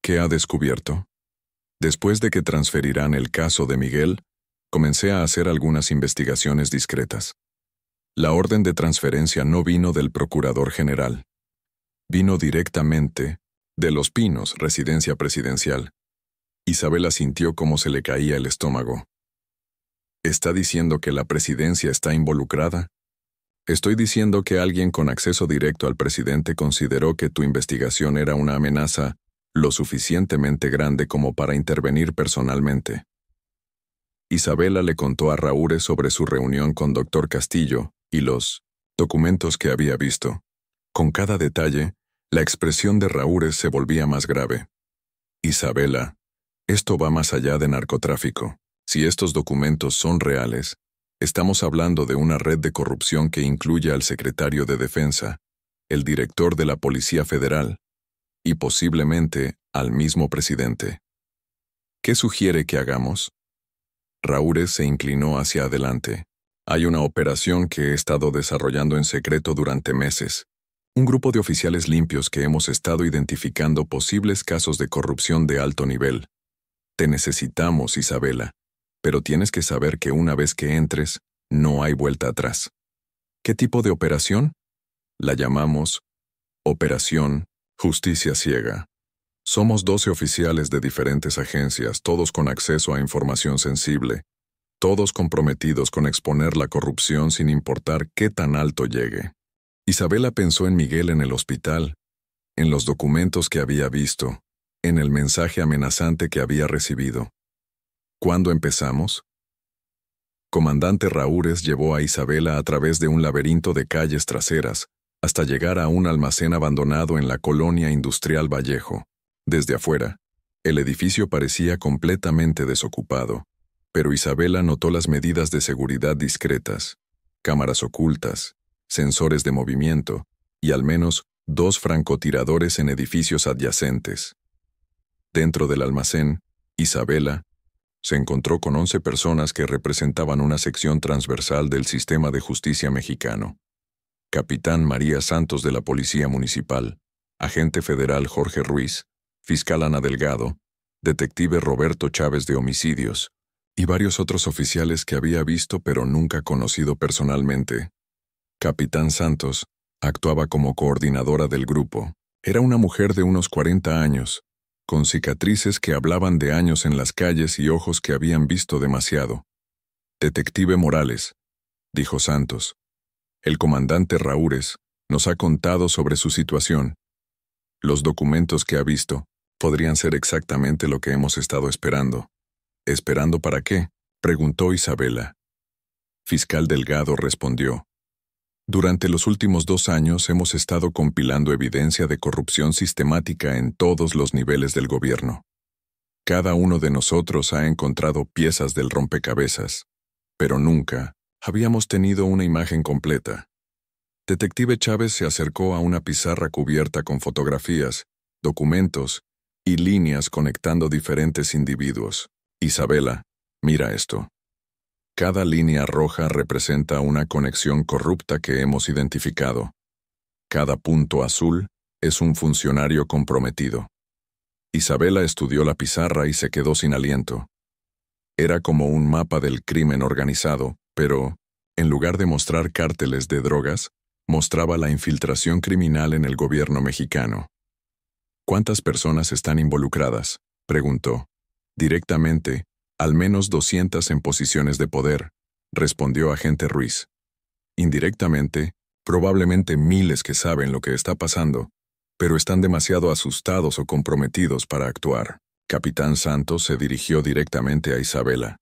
¿Qué ha descubierto? Después de que transferirán el caso de Miguel, comencé a hacer algunas investigaciones discretas. La orden de transferencia no vino del Procurador General. Vino directamente de Los Pinos, residencia presidencial. Isabela sintió cómo se le caía el estómago. ¿Está diciendo que la presidencia está involucrada? Estoy diciendo que alguien con acceso directo al presidente consideró que tu investigación era una amenaza lo suficientemente grande como para intervenir personalmente. Isabela le contó a Raúres sobre su reunión con Dr. Castillo y los documentos que había visto. Con cada detalle, la expresión de Raúres se volvía más grave. Isabela, esto va más allá de narcotráfico. Si estos documentos son reales, estamos hablando de una red de corrupción que incluye al secretario de Defensa, el director de la Policía Federal y posiblemente al mismo presidente. ¿Qué sugiere que hagamos? Raúres se inclinó hacia adelante. Hay una operación que he estado desarrollando en secreto durante meses. Un grupo de oficiales limpios que hemos estado identificando posibles casos de corrupción de alto nivel. Te necesitamos, Isabela, pero tienes que saber que una vez que entres, no hay vuelta atrás. ¿Qué tipo de operación? La llamamos Operación Justicia Ciega. Somos 12 oficiales de diferentes agencias, todos con acceso a información sensible, todos comprometidos con exponer la corrupción sin importar qué tan alto llegue. Isabela pensó en Miguel en el hospital, en los documentos que había visto, en el mensaje amenazante que había recibido. ¿Cuándo empezamos? Comandante Raúres llevó a Isabela a través de un laberinto de calles traseras, hasta llegar a un almacén abandonado en la colonia industrial Vallejo. Desde afuera, el edificio parecía completamente desocupado, pero Isabela notó las medidas de seguridad discretas, cámaras ocultas, sensores de movimiento y al menos 2 francotiradores en edificios adyacentes. Dentro del almacén, Isabela se encontró con 11 personas que representaban una sección transversal del sistema de justicia mexicano. Capitán María Santos de la Policía Municipal, agente federal Jorge Ruiz, fiscal Ana Delgado, detective Roberto Chávez de Homicidios, y varios otros oficiales que había visto pero nunca conocido personalmente. Capitán Santos actuaba como coordinadora del grupo. Era una mujer de unos 40 años, con cicatrices que hablaban de años en las calles y ojos que habían visto demasiado. Detective Morales, dijo Santos. El comandante Raúres nos ha contado sobre su situación. Los documentos que ha visto podrían ser exactamente lo que hemos estado esperando. ¿Esperando para qué?, preguntó Isabela. Fiscal Delgado respondió. Durante los últimos 2 años hemos estado compilando evidencia de corrupción sistemática en todos los niveles del gobierno. Cada uno de nosotros ha encontrado piezas del rompecabezas, pero nunca habíamos tenido una imagen completa. Detective Chávez se acercó a una pizarra cubierta con fotografías, documentos y líneas conectando diferentes individuos. Isabela, mira esto. Cada línea roja representa una conexión corrupta que hemos identificado. Cada punto azul es un funcionario comprometido. Isabela estudió la pizarra y se quedó sin aliento. Era como un mapa del crimen organizado, pero, en lugar de mostrar cárteles de drogas, mostraba la infiltración criminal en el gobierno mexicano. ¿Cuántas personas están involucradas?, preguntó. Directamente, al menos 200 en posiciones de poder, respondió agente Ruiz. Indirectamente, probablemente miles que saben lo que está pasando, pero están demasiado asustados o comprometidos para actuar. Capitán Santos se dirigió directamente a Isabela.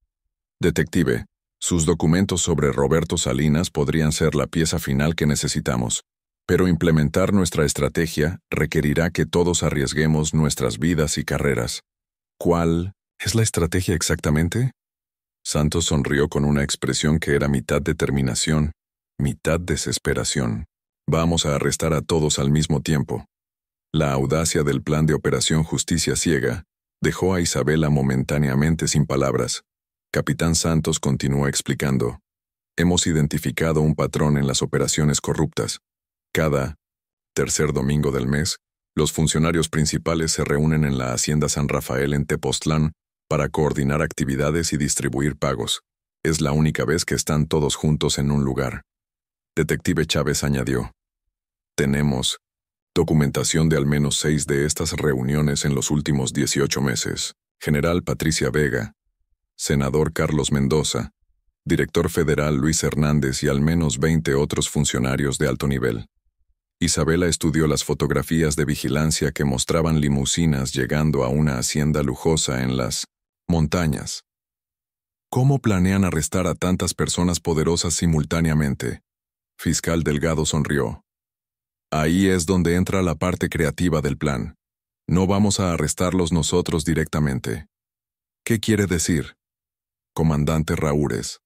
Detective, sus documentos sobre Roberto Salinas podrían ser la pieza final que necesitamos, pero implementar nuestra estrategia requerirá que todos arriesguemos nuestras vidas y carreras. ¿Cuál es la estrategia exactamente? Santos sonrió con una expresión que era mitad determinación, mitad desesperación. Vamos a arrestar a todos al mismo tiempo. La audacia del plan de Operación Justicia Ciega dejó a Isabela momentáneamente sin palabras. Capitán Santos continuó explicando. Hemos identificado un patrón en las operaciones corruptas. Cada tercer domingo del mes, los funcionarios principales se reúnen en la Hacienda San Rafael en Tepoztlán para coordinar actividades y distribuir pagos. Es la única vez que están todos juntos en un lugar. Detective Chávez añadió. Tenemos documentación de al menos 6 de estas reuniones en los últimos 18 meses. General Patricia Vega, senador Carlos Mendoza, director federal Luis Hernández y al menos 20 otros funcionarios de alto nivel. Isabela estudió las fotografías de vigilancia que mostraban limusinas llegando a una hacienda lujosa en las montañas. ¿Cómo planean arrestar a tantas personas poderosas simultáneamente? Fiscal Delgado sonrió. Ahí es donde entra la parte creativa del plan. No vamos a arrestarlos nosotros directamente. ¿Qué quiere decir? Comandante Raúres,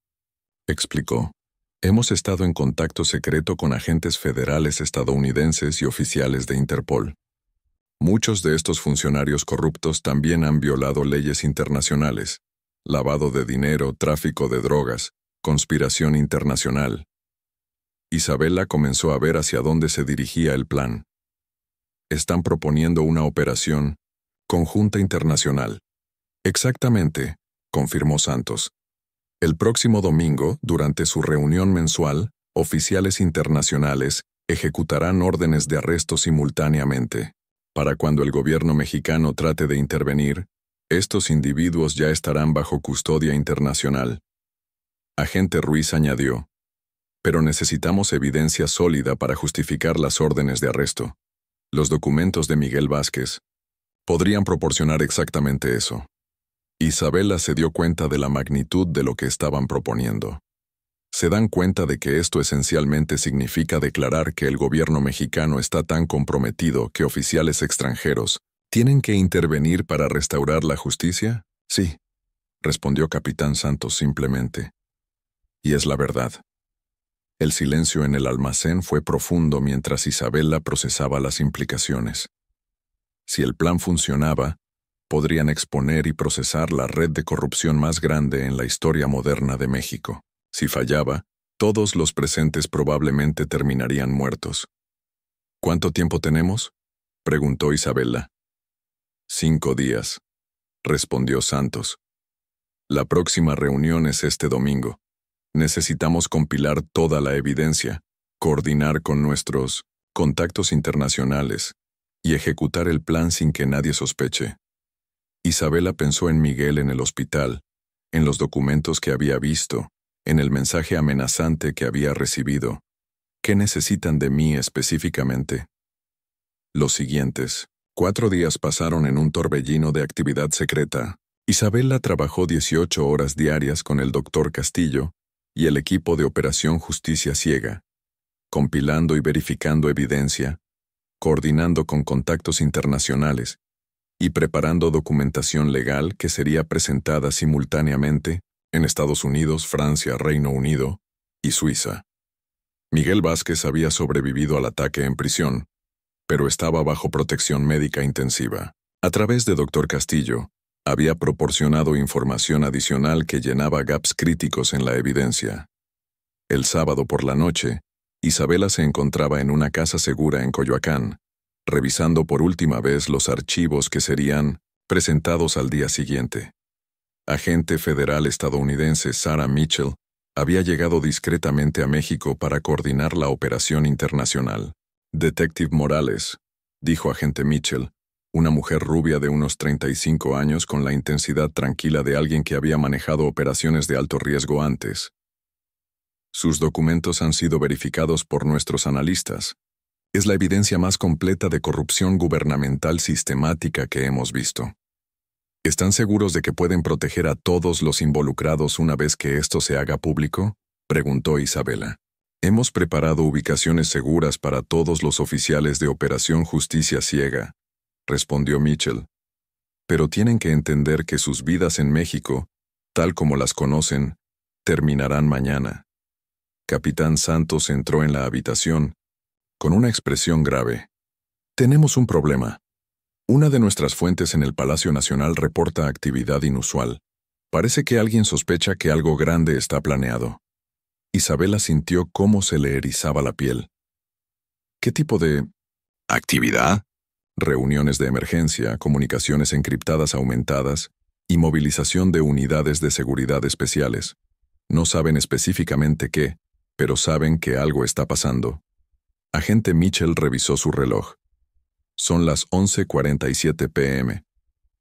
explicó. Hemos estado en contacto secreto con agentes federales estadounidenses y oficiales de Interpol. Muchos de estos funcionarios corruptos también han violado leyes internacionales, lavado de dinero, tráfico de drogas, conspiración internacional. Isabela comenzó a ver hacia dónde se dirigía el plan. Están proponiendo una operación conjunta internacional. Exactamente, confirmó Santos. El próximo domingo, durante su reunión mensual, oficiales internacionales ejecutarán órdenes de arresto simultáneamente. Para cuando el gobierno mexicano trate de intervenir, estos individuos ya estarán bajo custodia internacional. Agente Ruiz añadió. Pero necesitamos evidencia sólida para justificar las órdenes de arresto. Los documentos de Miguel Vázquez podrían proporcionar exactamente eso. Isabela se dio cuenta de la magnitud de lo que estaban proponiendo. Se dan cuenta de que esto esencialmente significa declarar que el gobierno mexicano está tan comprometido que oficiales extranjeros tienen que intervenir para restaurar la justicia? Sí, respondió Capitán Santos simplemente. Y es la verdad. El silencio en el almacén fue profundo mientras Isabela procesaba las implicaciones. Si el plan funcionaba, podrían exponer y procesar la red de corrupción más grande en la historia moderna de México. Si fallaba, todos los presentes probablemente terminarían muertos. ¿Cuánto tiempo tenemos?, preguntó Isabela. 5 días, respondió Santos. La próxima reunión es este domingo. Necesitamos compilar toda la evidencia, coordinar con nuestros contactos internacionales y ejecutar el plan sin que nadie sospeche. Isabela pensó en Miguel en el hospital, en los documentos que había visto, en el mensaje amenazante que había recibido. ¿Qué necesitan de mí específicamente? Los siguientes 4 días pasaron en un torbellino de actividad secreta. Isabela trabajó 18 horas diarias con el doctor Castillo y el equipo de Operación Justicia Ciega, compilando y verificando evidencia, coordinando con contactos internacionales y preparando documentación legal que sería presentada simultáneamente en Estados Unidos, Francia, Reino Unido y Suiza. Miguel Vázquez había sobrevivido al ataque en prisión, pero estaba bajo protección médica intensiva. A través de Dr. Castillo, había proporcionado información adicional que llenaba gaps críticos en la evidencia. El sábado por la noche, Isabela se encontraba en una casa segura en Coyoacán, revisando por última vez los archivos que serían presentados al día siguiente. Agente federal estadounidense Sarah Mitchell había llegado discretamente a México para coordinar la operación internacional. Detective Morales, dijo agente Mitchell, una mujer rubia de unos 35 años con la intensidad tranquila de alguien que había manejado operaciones de alto riesgo antes. Sus documentos han sido verificados por nuestros analistas. Es la evidencia más completa de corrupción gubernamental sistemática que hemos visto. ¿Están seguros de que pueden proteger a todos los involucrados una vez que esto se haga público?, preguntó Isabela. Hemos preparado ubicaciones seguras para todos los oficiales de Operación Justicia Ciega, respondió Mitchell. Pero tienen que entender que sus vidas en México, tal como las conocen, terminarán mañana. Capitán Santos entró en la habitación, con una expresión grave. Tenemos un problema. Una de nuestras fuentes en el Palacio Nacional reporta actividad inusual. Parece que alguien sospecha que algo grande está planeado. Isabela sintió cómo se le erizaba la piel. ¿Qué tipo de actividad? Reuniones de emergencia, comunicaciones encriptadas aumentadas y movilización de unidades de seguridad especiales. No saben específicamente qué, pero saben que algo está pasando. Agente Mitchell revisó su reloj. Son las 11:47 p.m.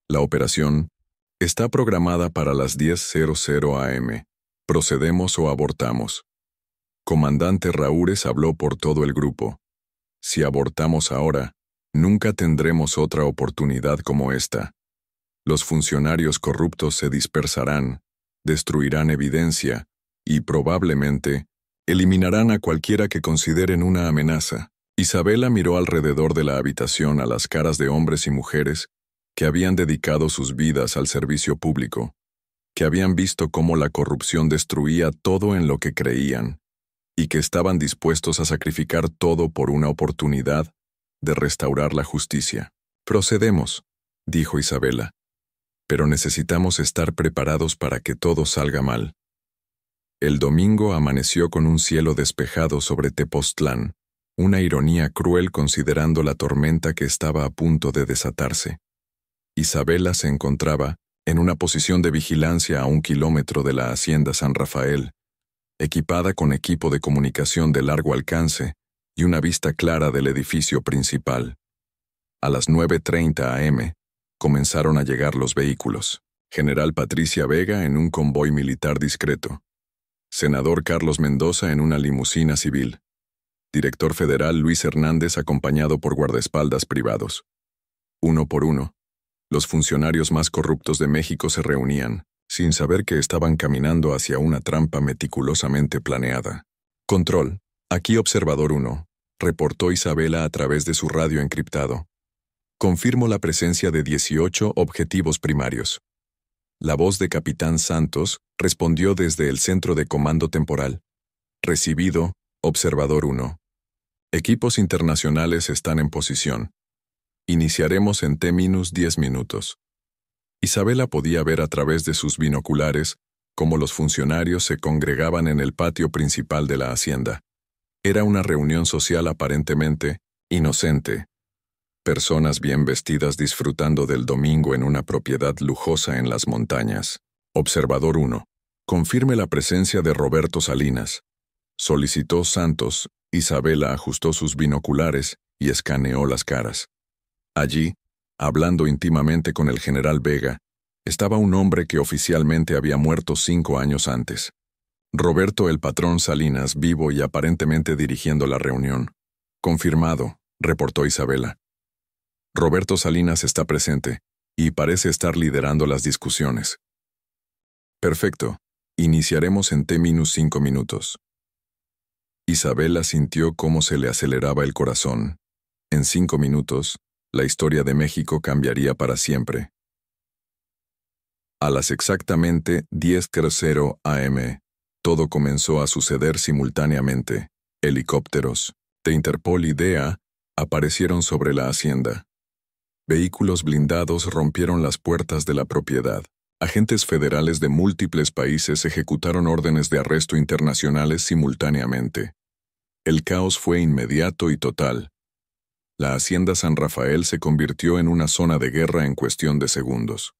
La operación está programada para las 10:00 a.m. ¿Procedemos o abortamos? Comandante Raúres habló por todo el grupo. Si abortamos ahora, nunca tendremos otra oportunidad como esta. Los funcionarios corruptos se dispersarán, destruirán evidencia y, probablemente, eliminarán a cualquiera que consideren una amenaza. Isabela miró alrededor de la habitación a las caras de hombres y mujeres que habían dedicado sus vidas al servicio público, que habían visto cómo la corrupción destruía todo en lo que creían, y que estaban dispuestos a sacrificar todo por una oportunidad de restaurar la justicia. Procedemos, dijo Isabela, pero necesitamos estar preparados para que todo salga mal. El domingo amaneció con un cielo despejado sobre Tepoztlán, una ironía cruel considerando la tormenta que estaba a punto de desatarse. Isabela se encontraba en una posición de vigilancia a 1 kilómetro de la hacienda San Rafael, equipada con equipo de comunicación de largo alcance y una vista clara del edificio principal. A las 9:30 a.m. comenzaron a llegar los vehículos. General Patricia Vega en un convoy militar discreto. Senador Carlos Mendoza en una limusina civil. Director federal Luis Hernández acompañado por guardaespaldas privados. Uno por uno, los funcionarios más corruptos de México se reunían, sin saber que estaban caminando hacia una trampa meticulosamente planeada. Control, aquí observador 1, reportó Isabela a través de su radio encriptado. Confirmo la presencia de 18 objetivos primarios. La voz de Capitán Santos respondió desde el centro de comando temporal. Recibido, observador 1. Equipos internacionales están en posición. Iniciaremos en T-10 minutos. Isabela podía ver a través de sus binoculares cómo los funcionarios se congregaban en el patio principal de la hacienda. Era una reunión social aparentemente inocente. Personas bien vestidas disfrutando del domingo en una propiedad lujosa en las montañas. Observador 1. Confirme la presencia de Roberto Salinas. Solicitó Santos. Isabela ajustó sus binoculares y escaneó las caras. Allí, hablando íntimamente con el general Vega, estaba un hombre que oficialmente había muerto 5 años antes. Roberto el patrón Salinas, vivo y aparentemente dirigiendo la reunión. Confirmado, reportó Isabela. Roberto Salinas está presente y parece estar liderando las discusiones. Perfecto. Iniciaremos en T-5 minutos. Isabela sintió cómo se le aceleraba el corazón. En 5 minutos, la historia de México cambiaría para siempre. A las exactamente 10:00 a.m., todo comenzó a suceder simultáneamente. Helicópteros de Interpol y DEA aparecieron sobre la hacienda. Vehículos blindados rompieron las puertas de la propiedad. Agentes federales de múltiples países ejecutaron órdenes de arresto internacionales simultáneamente. El caos fue inmediato y total. La hacienda San Rafael se convirtió en una zona de guerra en cuestión de segundos.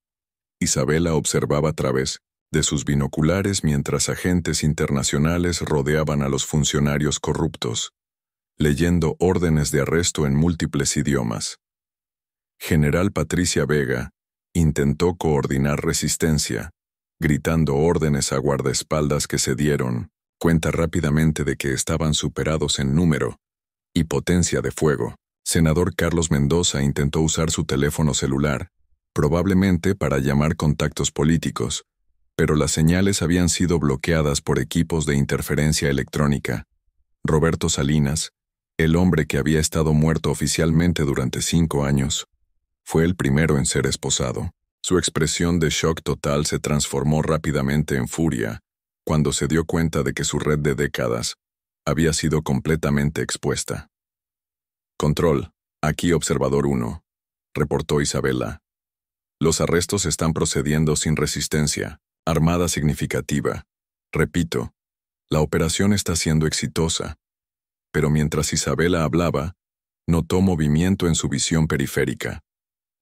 Isabela observaba a través de sus binoculares mientras agentes internacionales rodeaban a los funcionarios corruptos, leyendo órdenes de arresto en múltiples idiomas. General Patricia Vega intentó coordinar resistencia, gritando órdenes a guardaespaldas que cedieron, cuenta rápidamente de que estaban superados en número, y potencia de fuego. Senador Carlos Mendoza intentó usar su teléfono celular, probablemente para llamar contactos políticos, pero las señales habían sido bloqueadas por equipos de interferencia electrónica. Roberto Salinas, el hombre que había estado muerto oficialmente durante 5 años, fue el primero en ser esposado. Su expresión de shock total se transformó rápidamente en furia cuando se dio cuenta de que su red de décadas había sido completamente expuesta. Control, aquí observador 1, reportó Isabela. Los arrestos están procediendo sin resistencia, armada significativa. Repito, la operación está siendo exitosa. Pero mientras Isabela hablaba, notó movimiento en su visión periférica.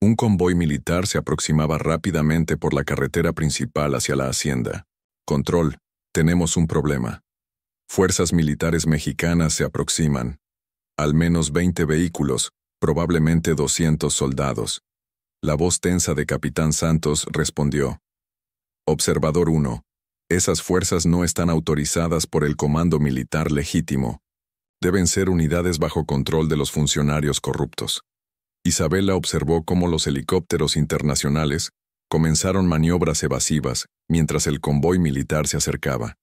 Un convoy militar se aproximaba rápidamente por la carretera principal hacia la hacienda. Control, tenemos un problema. Fuerzas militares mexicanas se aproximan. Al menos 20 vehículos, probablemente 200 soldados. La voz tensa de Capitán Santos respondió. Observador 1. Esas fuerzas no están autorizadas por el Comando Militar Legítimo. Deben ser unidades bajo control de los funcionarios corruptos. Isabela observó cómo los helicópteros internacionales comenzaron maniobras evasivas mientras el convoy militar se acercaba.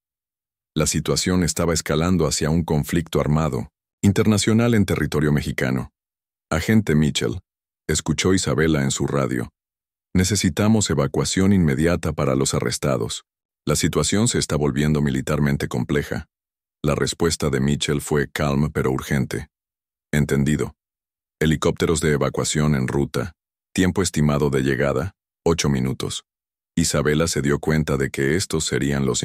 La situación estaba escalando hacia un conflicto armado, internacional en territorio mexicano. Agente Mitchell, escuchó Isabela en su radio. Necesitamos evacuación inmediata para los arrestados. La situación se está volviendo militarmente compleja. La respuesta de Mitchell fue calma pero urgente. Entendido. Helicópteros de evacuación en ruta. Tiempo estimado de llegada, 8 minutos. Isabela se dio cuenta de que estos serían los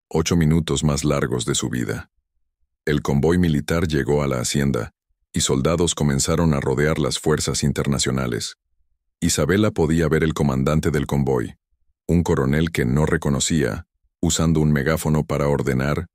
8 minutos más largos de su vida. El convoy militar llegó a la hacienda, y soldados comenzaron a rodear las fuerzas internacionales. Isabela podía ver el comandante del convoy, un coronel que no reconocía, usando un megáfono para ordenar